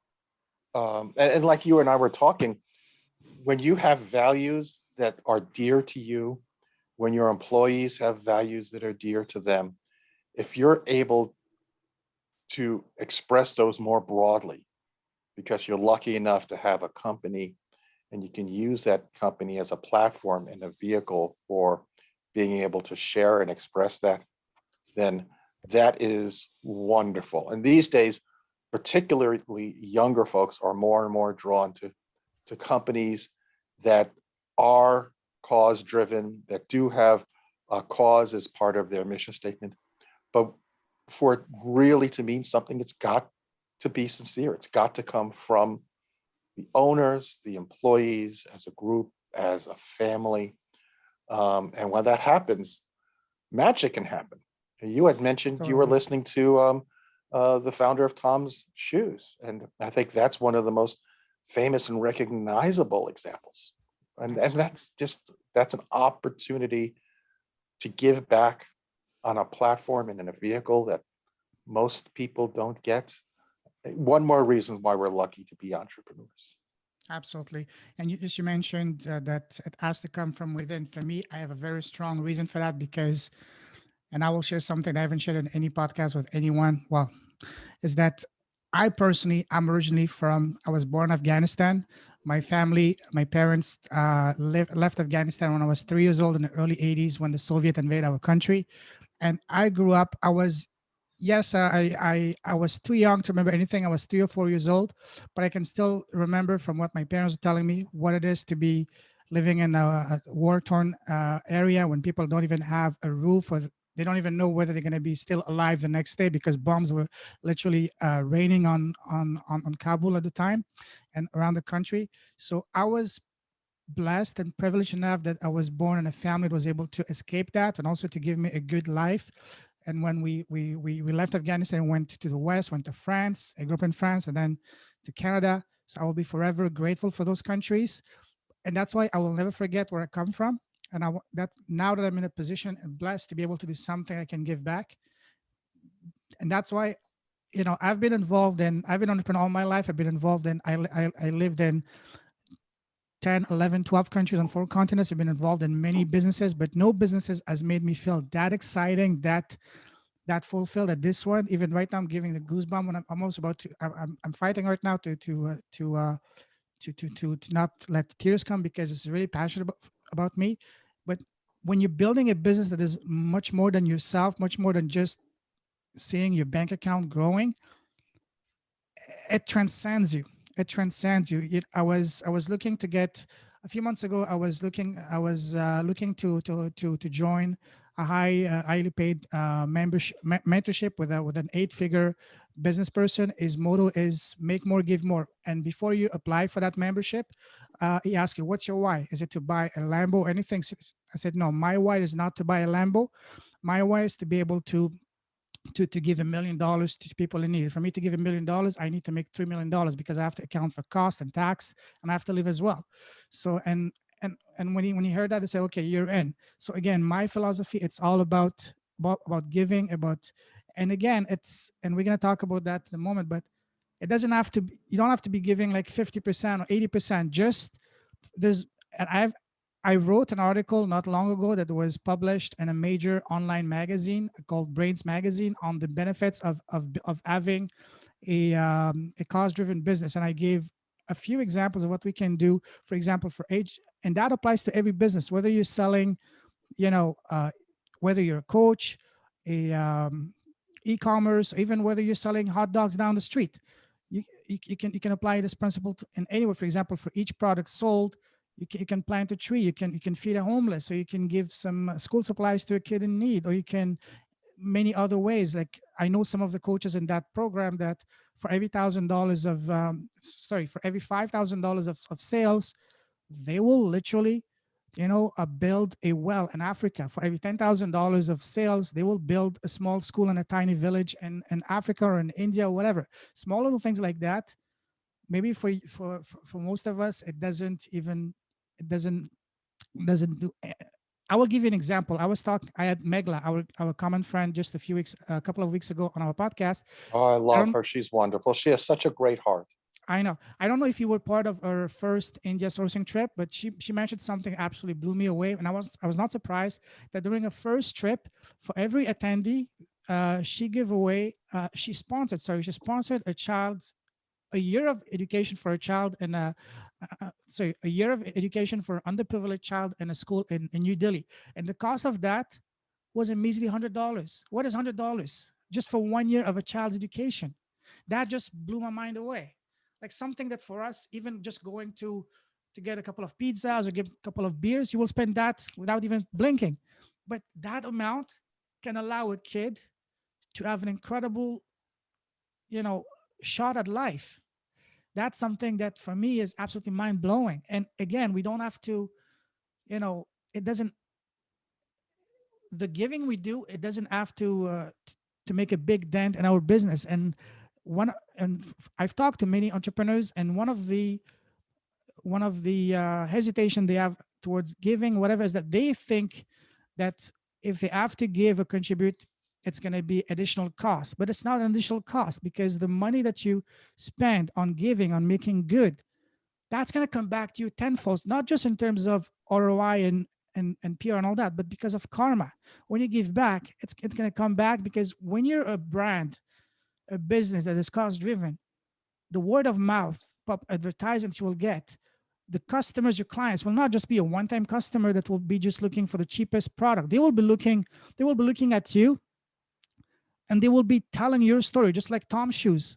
and like you and I were talking, when you have values that are dear to you, when your employees have values that are dear to them, if you're able to express those more broadly, because you're lucky enough to have a company and you can use that company as a platform and a vehicle for being able to share and express that, then that is wonderful. And these days, particularly younger folks are more and more drawn to companies that are cause driven, that do have a cause as part of their mission statement. But for it really to mean something, it's got to be sincere. It's got to come from the owners, the employees, as a group, as a family. And when that happens, magic can happen. You had mentioned you were Totally. listening to the founder of Tom's Shoes, and I think that's one of the most famous and recognizable examples. And Absolutely. that's an opportunity to give back on a platform and in a vehicle that most people don't get. One more reason why we're lucky to be entrepreneurs. Absolutely. And you mentioned that it has to come from within. For me, I have a very strong reason for that because, and I will share something I haven't shared in any podcast with anyone. Well, is that I personally, I was born in Afghanistan. My family, my parents left Afghanistan when I was 3 years old in the early 80s when the Soviet invaded our country. And I grew up, yes, I was too young to remember anything. I was 3 or 4 years old, but I can still remember from what my parents were telling me what it is to be living in a war-torn area when people don't even have a roof, or they don't even know whether they're going to be still alive the next day because bombs were literally raining on Kabul at the time and around the country. So I was blessed and privileged enough that I was born in a family that was able to escape that and also to give me a good life. And when we left Afghanistan, went to the West, went to France. I grew up in France and then to Canada. So I will be forever grateful for those countries. And that's why I will never forget where I come from. And that now that I'm in a position and blessed to be able to do something I can give back. And that's why, I've been an entrepreneur all my life. I've been involved in, I lived in 10, 11, 12 countries on 4 continents. I've been involved in many businesses, but no businesses has made me feel that exciting, that fulfilled at this one. Even right now, I'm giving the goosebump when I'm almost about to. I'm fighting right now to not let the tears come because it's really passionate about me. But when you're building a business that is much more than yourself, much more than just seeing your bank account growing, it transcends you. It transcends you. I was looking to get a few months ago. I was looking to join a highly paid mentorship with an 8-figure business person. His motto is make more, give more. And before you apply for that membership, he asks you, "What's your why? Is it to buy a Lambo or anything?" I said, "No, my why is not to buy a Lambo. My why is to be able to give $1 million to people in need. For me to give $1 million, I need to make $3 million because I have to account for cost and tax, and I have to live as well." So and when he heard that, I said, "Okay, you're in." So again, my philosophy, it's all about giving, and again, and we're gonna talk about that in a moment, but it doesn't have to. You don't have to be giving like 50% or 80%. Just there's and I wrote an article not long ago that was published in a major online magazine called Brains Magazine on the benefits of having a cause-driven business, and I gave a few examples of what we can do. For example, for age, and that applies to every business, whether you're selling, you know, uh, whether you're a coach, a e-commerce, even whether you're selling hot dogs down the street. You can apply this principle in anywhere. For example, for each product sold, you can plant a tree. You can feed a homeless, or you can give some school supplies to a kid in need, or you can many other ways. Like I know some of the coaches in that program that for every $1,000 of for every $5,000 of sales, they will literally build a well in Africa. For every $10,000 of sales, they will build a small school in a tiny village in Africa or in India or whatever. Small little things like that. Maybe for most of us, it doesn't do. I will give you an example. I had Megla, our common friend, just a couple of weeks ago on our podcast. Oh, I I love don't her. She's wonderful. She has such a great heart. I know. I don't know if you were part of her first India sourcing trip, but she mentioned something absolutely blew me away, and I was not surprised that during a first trip, for every attendee, she sponsored a year of education for a child in a year of education for an underprivileged child in a school in New Delhi, and the cost of that was a measly $100. What is $100 just for 1 year of a child's education? That just blew my mind away. Like something that for us, even just going to get a couple of pizzas or get a couple of beers, you will spend that without even blinking. But that amount can allow a kid to have an incredible, you know, shot at life. That's something that for me is absolutely mind blowing. And again, we don't have to, it doesn't the giving we do, it doesn't have to make a big dent in our business. I've talked to many entrepreneurs, and one of the hesitation they have towards giving whatever is that they think that if they have to give or contribute, it's going to be additional cost. But it's not an additional cost, because the money that you spend on giving, on making good, that's going to come back to you tenfold, not just in terms of ROI and PR and all that, but because of karma. When you give back, it's going to come back, because when you're a brand, a business that is cost driven, the word of mouth pop advertisements you will get, the customers, your clients, will not just be a one-time customer that will be just looking for the cheapest product. They will be looking at you, and they will be telling your story, just like Tom's shoes.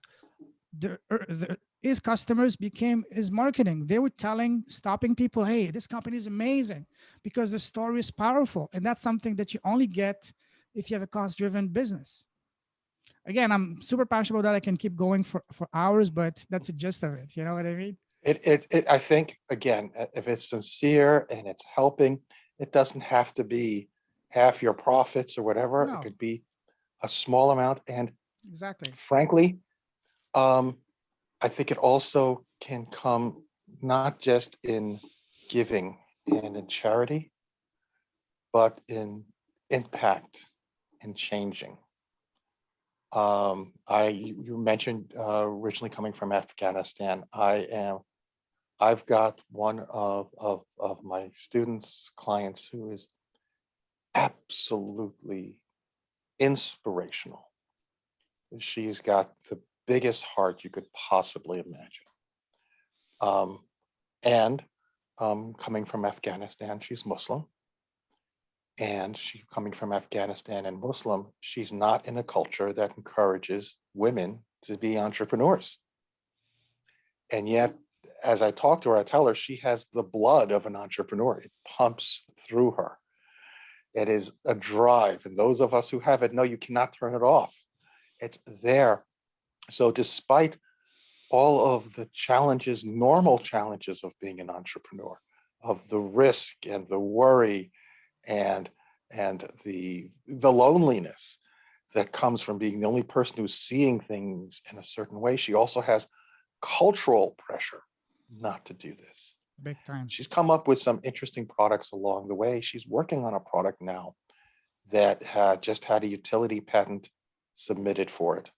His customers became his marketing. They were stopping people, hey, this company is amazing, because the story is powerful. And that's something that you only get if you have a cost-driven business. Again, I'm super passionate about that. I can keep going for hours, but that's the gist of it. You know what I mean? I think, again, if it's sincere and it's helping, it doesn't have to be half your profits or whatever. It No, could be a small amount. And exactly. frankly, I think it also can come not just in giving and in charity, but in impact and changing. You mentioned originally coming from Afghanistan. I've got one of my students, clients, who is absolutely inspirational. She's got the biggest heart you could possibly imagine. Um, and coming from Afghanistan, she's Muslim. And she coming from Afghanistan and Muslim, she's not in a culture that encourages women to be entrepreneurs. And yet, as I talk to her, I tell her she has the blood of an entrepreneur. It pumps through her. It is a drive. And those of us who have it know you cannot turn it off. It's there. So despite all of the challenges, normal challenges of being an entrepreneur, of the risk and the worry and the loneliness that comes from being the only person who's seeing things in a certain way, she also has cultural pressure not to do this. Big time. She's come up with some interesting products along the way. She's working on a product now that just had a utility patent submitted for it.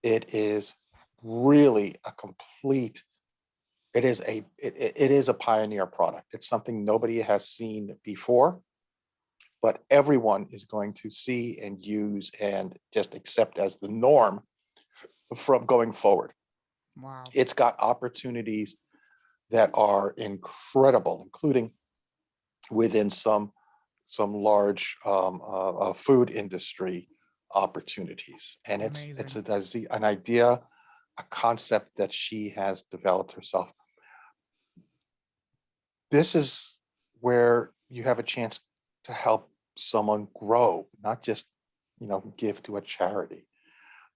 It is really a complete, it is a pioneer product. It's something nobody has seen before, but everyone is going to see and use and just accept as the norm from going forward. Wow. It's got opportunities that are incredible, including within some large food industry opportunities. And it's Amazing. an idea, a concept that she has developed herself. This is where you have a chance to help someone grow, not just, give to a charity.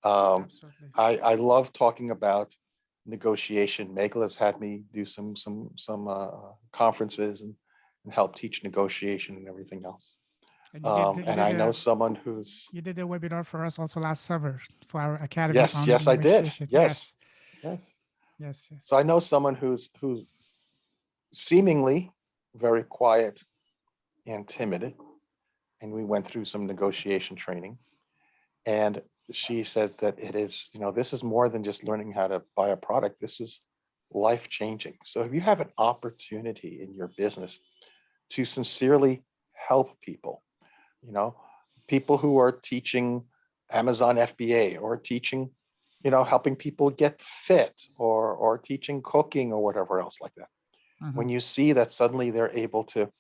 Absolutely. I love talking about negotiation. Megla has had me do some conferences and help teach negotiation and everything else. And you And did I know a someone who's you did a webinar for us also last summer for our academy yes, on yes, I did. negotiation. Yes, Yes, yes. yes, yes. So I know someone who's seemingly very quiet and timid, and we went through some negotiation training. And she said that it is, this is more than just learning how to buy a product. This is life changing. So if you have an opportunity in your business to sincerely help people, you know, people who are teaching Amazon FBA or teaching, helping people get fit or teaching cooking or whatever else like that. Mm-hmm. When you see that suddenly they're able to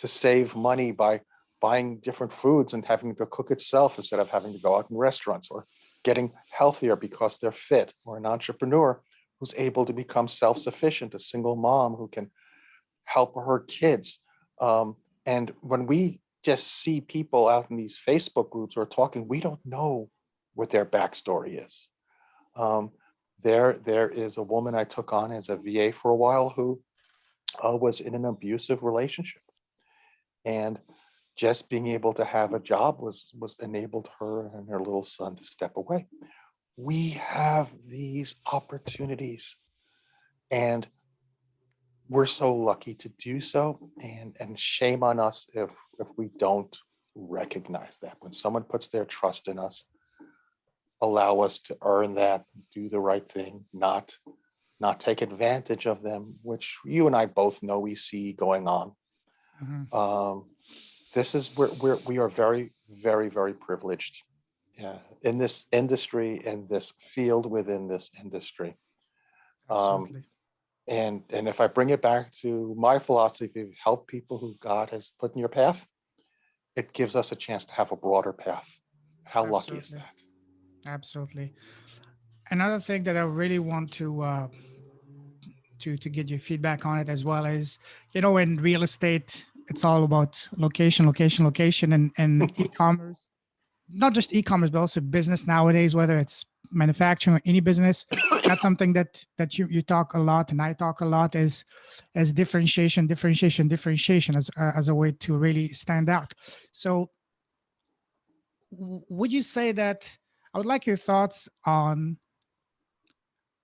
save money by buying different foods and having to cook itself instead of having to go out in restaurants, or getting healthier because they're fit, or an entrepreneur who's able to become self-sufficient, a single mom who can help her kids. And when we just see people out in these Facebook groups who are talking, we don't know what their backstory is. There is a woman I took on as a VA for a while who was in an abusive relationship. And just being able to have a job was enabled her and her little son to step away. We have these opportunities, and we're so lucky to do so. And shame on us if we don't recognize that. When someone puts their trust in us, allow us to earn that, do the right thing, not take advantage of them, which you and I both know we see going on. Mhm. Um, this is where we are very, very, very privileged, in this industry, in this field within this industry. Um, Absolutely. and if I bring it back to my philosophy, help people who God has put in your path, it gives us a chance to have a broader path. How lucky is Absolutely. that? Absolutely. Another thing that I really want to get your feedback on it as well is, in real estate, it's all about location, location, location, and e-commerce. Not just e-commerce, but also business nowadays, whether it's manufacturing or any business. That's something that you talk a lot, and I talk a lot, as differentiation, differentiation, differentiation, as a way to really stand out. So, would you say that? I would like your thoughts on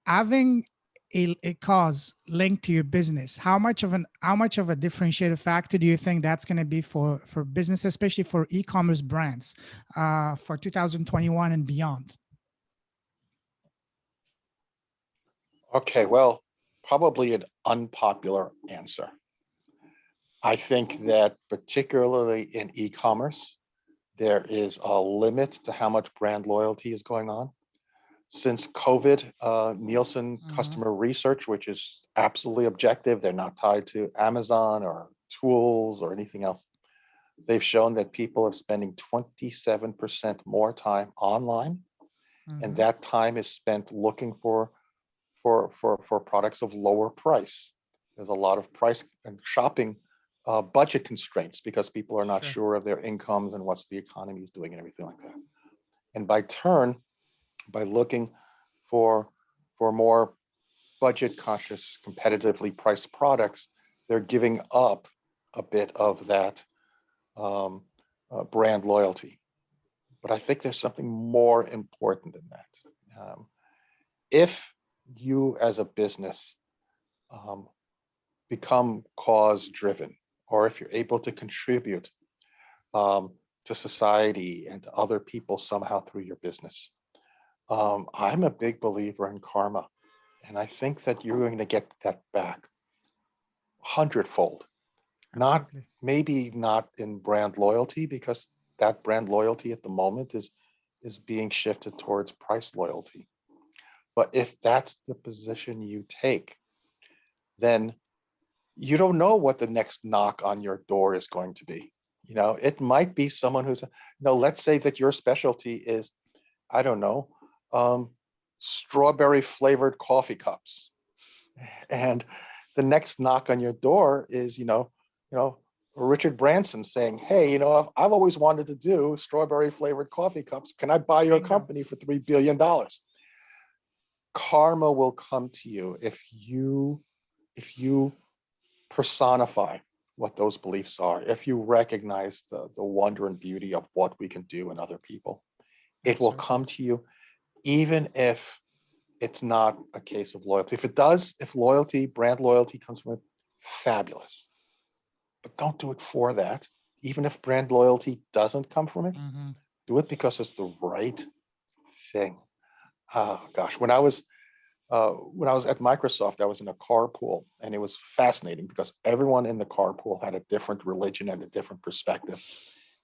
having a cause linked to your business. How much of a differentiator factor do you think that's going to be for business, especially for e-commerce brands, for 2021 and beyond? Okay, well, probably an unpopular answer. I think that particularly in e-commerce, there is a limit to how much brand loyalty is going on. Since COVID, Nielsen Mhm. customer research, which is absolutely objective, they're not tied to Amazon or tools or anything else. They've shown that people are spending 27% more time online, and Mhm. that time is spent looking for products of lower price. There's a lot of price and shopping budget constraints because people are not Sure. sure of their incomes and what's the economy is doing and everything like that. And by turn, by looking for for more budget conscious, competitively priced products, they're giving up a bit of that um, brand loyalty. But I think there's something more important than that. If you as a business um, become cause driven, or if you're able to contribute um, to society and to other people somehow through your business, I'm a big believer in karma. And I think that you're going to get that back hundredfold. Not Absolutely. maybe not in brand loyalty, because that brand loyalty at the moment is being shifted towards price loyalty. But if that's the position you take, then you don't know what the next knock on your door is going to be. It might be someone who's, let's say that your specialty is, I don't know, um, strawberry flavored coffee cups. And the next knock on your door is, Richard Branson saying, hey, I've always wanted to do strawberry flavored coffee cups. Can I buy your Bingo. company for $3 billion? Karma will come to you if you personify what those beliefs are, if you recognize the wonder and beauty of what we can do in other people. It will Absolutely. come to you, even if it's not a case of loyalty. If it does, if loyalty, brand loyalty comes from it, fabulous. But don't do it for that. Even if brand loyalty doesn't come from it, Mhm. do it because it's the right thing. Oh gosh, when I was at Microsoft, I was in a carpool, and it was fascinating because everyone in the carpool had a different religion and a different perspective.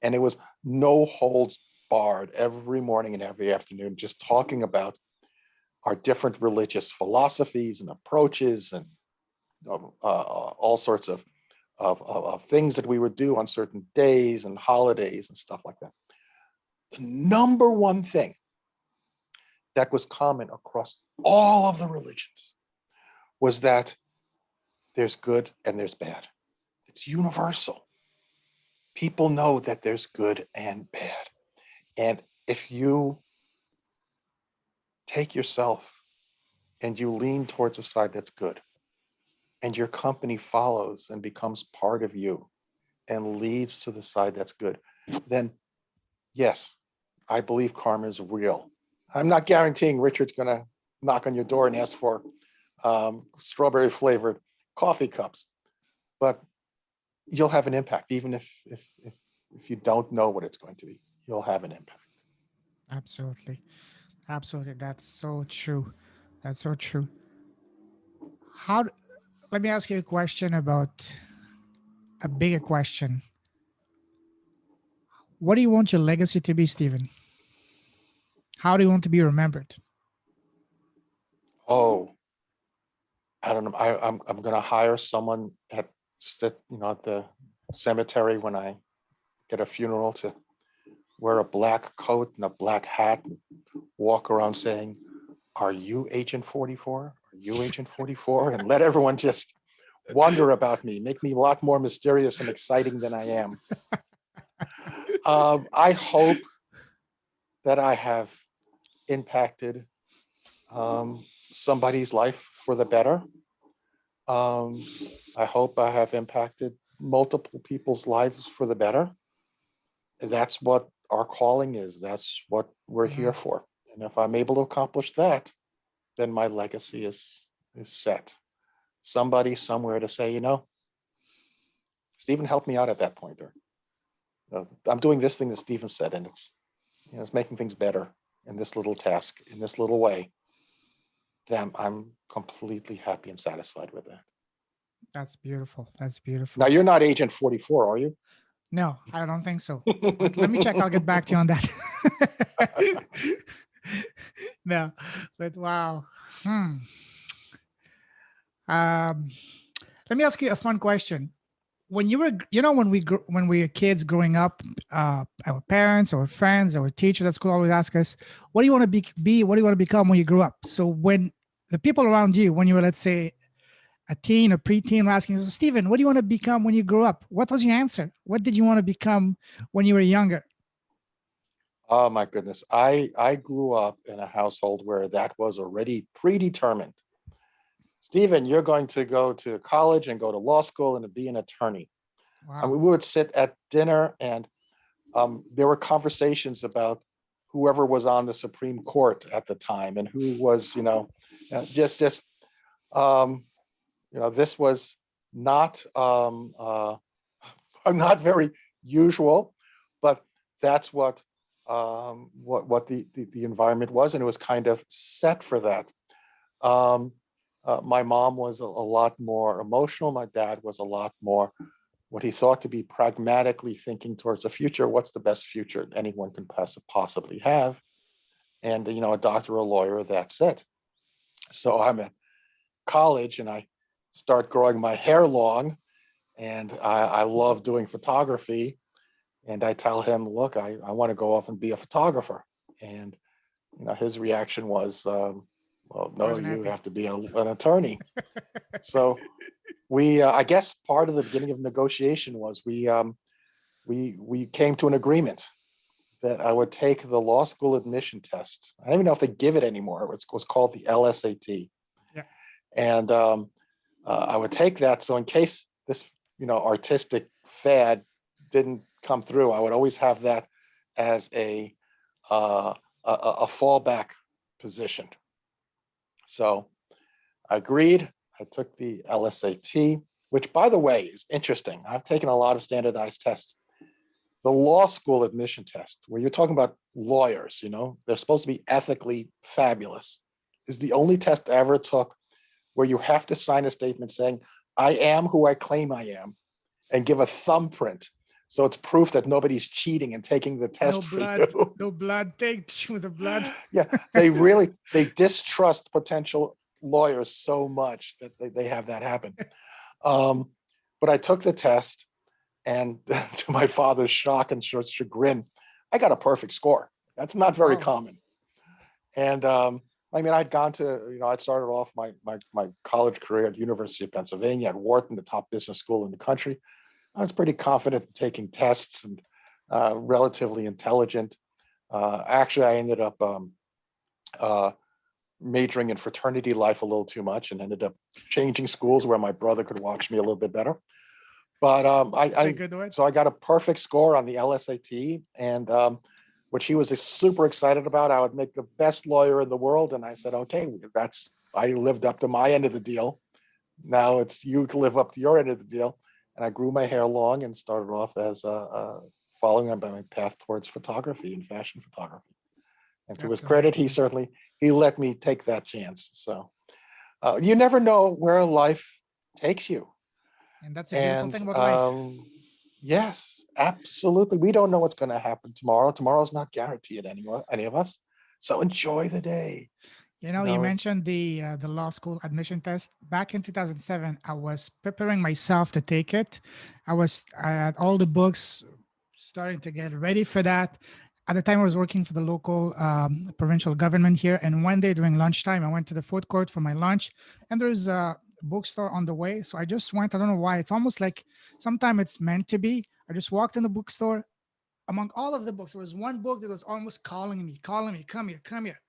And it was no holds barred every morning and every afternoon, just talking about our different religious philosophies and approaches, and all sorts of things that we would do on certain days and holidays and stuff like that. The number one thing that was common across all of the religions was that there's good and there's bad. It's universal. People know that there's good and bad. And if you take yourself and you lean towards a side that's good, and your company follows and becomes part of you, and leads to the side that's good, then yes, I believe karma is real. I'm not guaranteeing Richard's going to knock on your door and ask for strawberry flavored coffee cups, but you'll have an impact, even if you don't know what it's going to be. You'll have an impact. Absolutely. Absolutely. That's so true. That's so true. How, let me ask you a question about a bigger question. What do you want your legacy to be, Stephen? How do you want to be remembered? Oh, I don't know. I'm going to hire someone at at the cemetery when I get a funeral to wear a black coat and a black hat, and walk around saying, "Are you Agent 44? Are you Agent 44?" And let everyone just wonder about me, make me a lot more mysterious and exciting than I am. I hope that I have impacted somebody's life for the better. Um, I hope I have impacted multiple people's lives for the better. That's what our calling is. That's what we're here for. And if I'm able to accomplish that, then my legacy is set. Somebody somewhere to say, Stephen helped me out at that point, or I'm doing this thing that Stephen said, and it's making things better in this little task, in this little way. Then I'm completely happy and satisfied with that. That's beautiful. That's beautiful. Now, you're not Agent 44, are you? No, I don't think so. But let me check. I'll get back to you on that. No, but wow. Let me ask you a fun question. When you were, when we were kids growing up, our parents, our friends, our teachers at school always ask us, "What do you want to be? What do you want to become when you grow up?" So when the people around you, when you were, let's say, a teen or preteen, were asking you, "Stephen, what do you want to become when you grow up?" What was your answer? What did you want to become when you were younger? Oh my goodness. I grew up in a household where that was already predetermined. Stephen, you're going to go to college and go to law school and to be an attorney. And Wow. we would sit at dinner, and there were conversations about whoever was on the Supreme Court at the time and who was, just um, this was not not very usual, but that's what the environment was, and it was kind of set for that. Um, my mom was a lot more emotional. My dad was a lot more what he thought to be pragmatically thinking towards the future. What's the best future anyone can possibly have? And a doctor or a lawyer, that's it. So I'm at college and I start growing my hair long, and I love doing photography. And I tell him, look, I want to go off and be a photographer. And his reaction was, well, I no, wasn't you happy. have to be an attorney. So I guess part of the beginning of negotiation was we came to an agreement that I would take the law school admission test. I don't even know if they give it anymore. It was called the LSAT. Yeah. And I would take that. So in case this, artistic fad didn't come through, I would always have that as a fallback position. So I agreed. I took the LSAT, which, by the way, is interesting. I've taken a lot of standardized tests. The law school admission test, where you're talking about lawyers, they're supposed to be ethically fabulous, is the only test I ever took where you have to sign a statement saying, I am who I claim I am, and give a thumbprint. So it's proof that nobody's cheating and taking the No test for blood. you. No blood. Take with the blood. Yeah, they distrust potential lawyers so much that they have that happen. But I took the test, and to my father's shock and chagrin, I got a perfect score. That's not very Wow. common. And I'd gone to, I'd started off my college career at University of Pennsylvania at Wharton, the top business school in the country. I was pretty confident in taking tests and relatively intelligent. Actually, I ended up majoring in fraternity life a little too much and ended up changing schools where my brother could watch me a little bit better. But That's a good one. so I got a perfect score on the LSAT, and which he was super excited about. I would make the best lawyer in the world, and I said, okay, I lived up to my end of the deal. Now it's you to live up to your end of the deal. And I grew my hair long and started off as following on by my path towards photography and fashion photography. And to his That's credit, amazing. he let me take that chance. So you never know where life takes you. And that's a beautiful And thing about life. yes, absolutely. We don't know what's going to happen tomorrow. Tomorrow's not guaranteed any of us. So enjoy the day. You You know, you know, mentioned the law school admission test. Back in 2007, I was preparing myself to take it. I had all the books, starting to get ready for that. At the time, I was working for the local provincial government here. And one day during lunchtime, I went to the food court for my lunch, and there's a bookstore on the way. So I just went. I don't know why. It's almost like sometimes it's meant to be. I just walked in the bookstore. Among all of the books, there was one book that was almost calling me, come here, come here.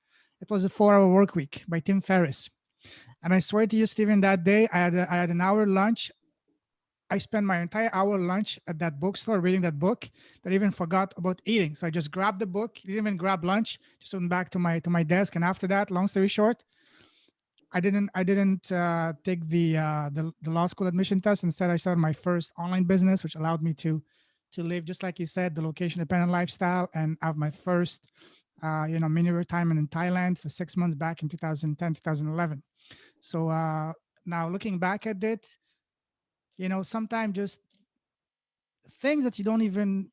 It was a 4 Hour Work Week by Tim Ferriss. And I swear to you, Stephen, that day I had an hour lunch. I spent my entire hour lunch at that bookstore reading that book that I even forgot about eating. So I just grabbed the book, didn't even grab lunch, just went back to my desk. And after that, long story short, I didn't take the law school admission test. Instead, I started my first online business, which allowed me to live, just like you said, the location dependent lifestyle, and have my first mini retirement in Thailand for 6 months back in 2010, 2011. So now looking back at it, sometimes just things that you don't even,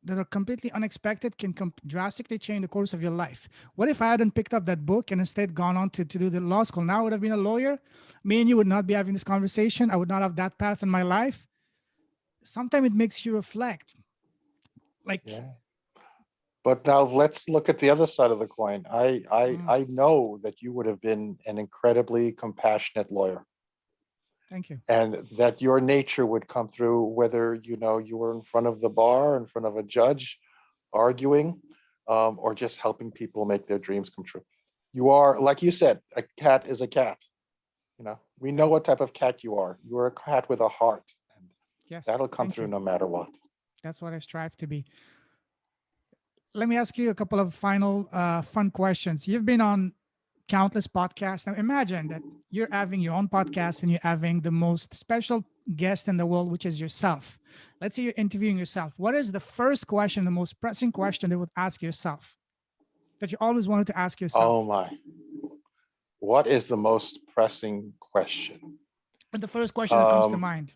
that are completely unexpected can drastically change the course of your life. What if I hadn't picked up that book and instead gone on to do the law school? Now I would have been a lawyer. Me and you would not be having this conversation. I would not have that path in my life. Sometimes it makes you reflect. Like, yeah. But now let's look at the other side of the coin. mm, I know that you would have been an incredibly compassionate lawyer, thank you. and that your nature would come through whether you were in front of the bar, in front of a judge, arguing, or just helping people make their dreams come true. You are, like you said, a cat is a cat. We know what type of cat you are. You are a cat with a heart, and that'll Yes, come thank through you. no matter what. That's what I strive to be. Let me ask you a couple of final fun questions. You've been on countless podcasts. Now imagine that you're having your own podcast and you're having the most special guest in the world, which is yourself. Let's say you're interviewing yourself. What is the first question, the most pressing question that you would ask yourself that you always wanted to ask Oh yourself? my, what is the most pressing question? And the first question that comes to Um, mind.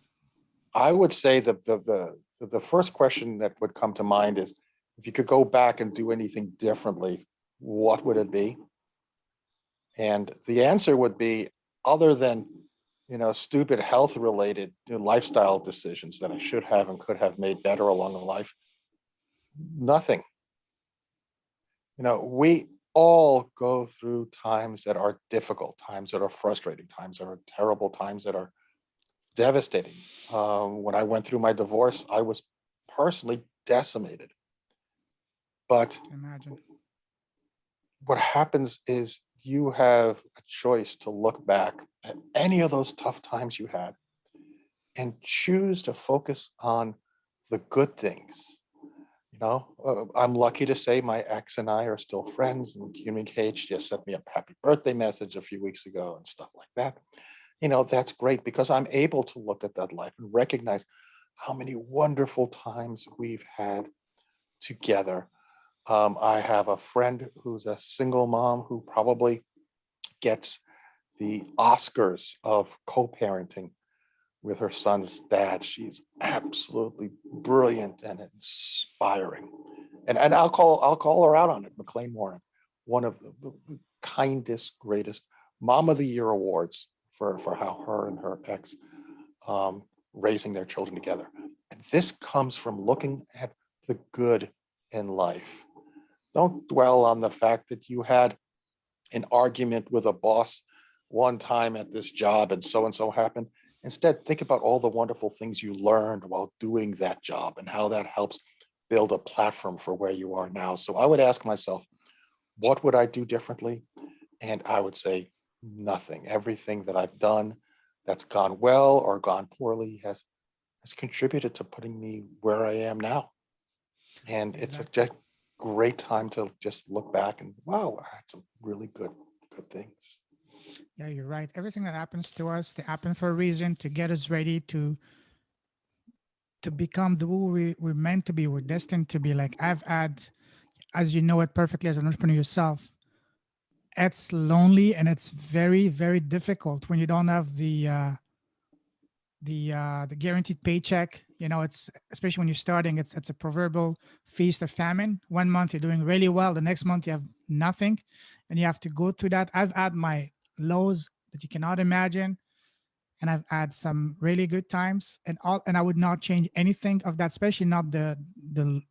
I would say the first question that would come to mind is, if you could go back and do anything differently, what would it be? And the answer would be, other than stupid health related lifestyle decisions that I should have and could have made better along the life, nothing. We all go through times that are difficult, times that are frustrating, times that are terrible, times that are devastating. When I went through my divorce, I was personally decimated. But Can imagine. what happens is you have a choice to look back at any of those tough times you had and choose to focus on the good things. I'm lucky to say my ex and I are still friends and communicate. She just sent me a happy birthday message a few weeks ago and stuff like that. That's great because I'm able to look at that life and recognize how many wonderful times we've had together. I have a friend who's a single mom who probably gets the Oscars of co-parenting with her son's dad. She's absolutely brilliant and inspiring. And I'll call her out on it, McLean Warren, one of the kindest, greatest Mom of the Year awards for how her and her ex raising their children together. And this comes from looking at the good in life. Don't dwell on the fact that you had an argument with a boss one time at this job and so happened. Instead, think about all the wonderful things you learned while doing that job and how that helps build a platform for where you are now. So I would ask myself, what would I do differently? And I would say nothing. Everything that I've done that's gone well or gone poorly has contributed to putting me where I am now. And it's a Exactly. great time to just look back and wow, I had some really good things. Yeah, you're right. Everything that happens to us, they happen for a reason to get us ready to become the who we're meant to be. We're destined to be. Like I've had, as you know it perfectly as an entrepreneur yourself, it's lonely and it's very, very difficult when you don't have the guaranteed paycheck. You know, it's especially when you're starting, it's a proverbial feast or famine. One month you're doing really well, the next month you have nothing, and you have to go through that. I've had my lows that you cannot imagine, and I've had some really good times, and I would not change anything of that, especially not the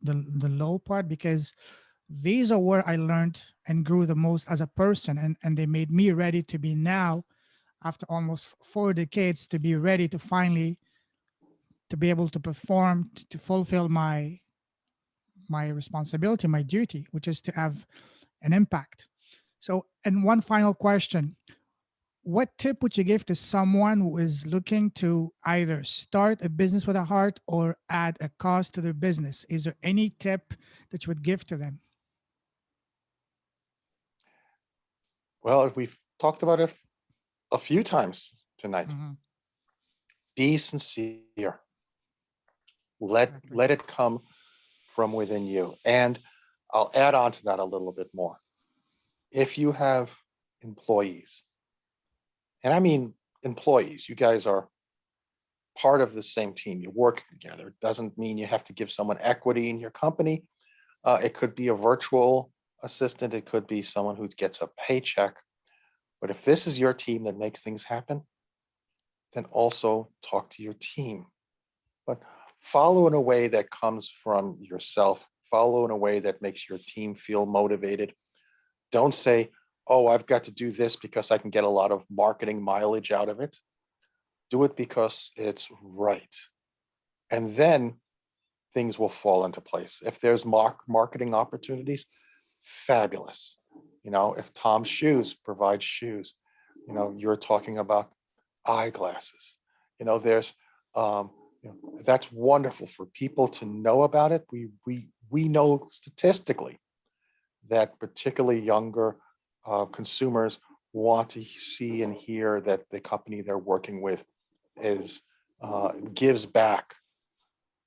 low part, because these are where I learned and grew the most as a person, and they made me ready to be now, after almost 4 decades, to be ready to finally to be able to perform, to fulfill my responsibility, my duty, which is to have an impact. So, and one final question: what tip would you give to someone who is looking to either start a business with a heart or add a cause to their business? Is there any tip that you would give to them? Well, we've talked about it a few times tonight. Mhm. Be sincere. Exactly. Let it come from within you. And I'll add on to that a little bit more. If you have employees, and I mean employees, you guys are part of the same team. You're working together. It doesn't mean you have to give someone equity in your company. It could be a virtual assistant. It could be someone who gets a paycheck. But if this is your team that makes things happen, then also talk to your team. But follow in a way that comes from yourself. Follow in a way that makes your team feel motivated. Don't say, oh, I've got to do this because I can get a lot of marketing mileage out of it. Do it because it's right. And then things will fall into place. If there's marketing opportunities, fabulous. You know, if Tom's Shoes provides shoes, you know, you're talking about eyeglasses. You know, there's, you know, that's wonderful for people to know about it. We know statistically that particularly younger consumers want to see and hear that the company they're working with is gives back,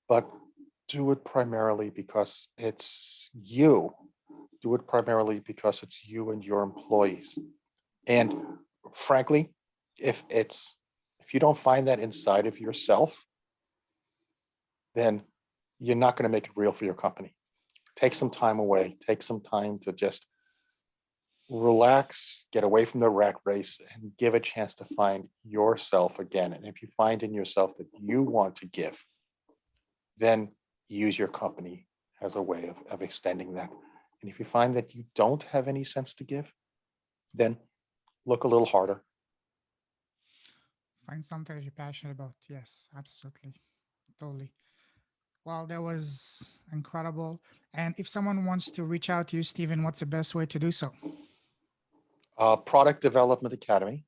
but do it primarily because it's you. Do it primarily because it's you and your employees. And frankly, if it's if you don't find that inside of yourself, then you're not going to make it real for your company. Take some time away. Take some time to just relax, get away from the rat race, and give a chance to find yourself again. And if you find in yourself that you want to give, then use your company as a way of extending that. And if you find that you don't have any sense to give, then look a little harder. Find something that you're passionate about. Yes, absolutely. Totally. Well, that was incredible. And if someone wants to reach out to you, Stephen, what's the best way to do so? Product Development Academy.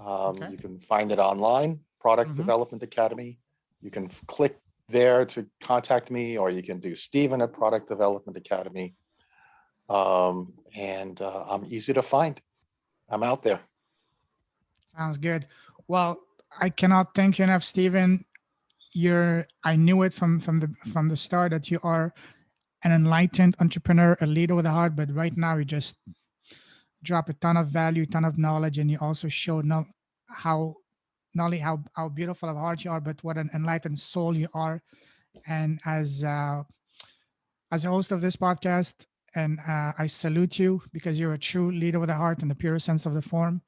Okay. You can find it online, Product Mm-hmm. Development Academy. You can click there to contact me, or you can do Stephen at Product Development Academy. And I'm easy to find. I'm out there. Sounds good. Well, I cannot thank you enough, Stephen. I knew it from the start that you are an enlightened entrepreneur, a leader with a heart, but right now you just drop a ton of value, ton of knowledge, and you also show how not only how beautiful of heart you are, but what an enlightened soul you are. And as a host of this podcast, and I salute you because you're a true leader with a heart in the pure sense of the form.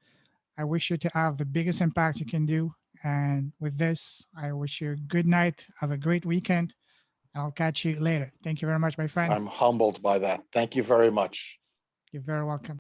I wish you to have the biggest impact you can do. And with this, I wish you a good night. Have a great weekend. I'll catch you later. Thank you very much, my friend. I'm humbled by that. Thank you very much. You're very welcome.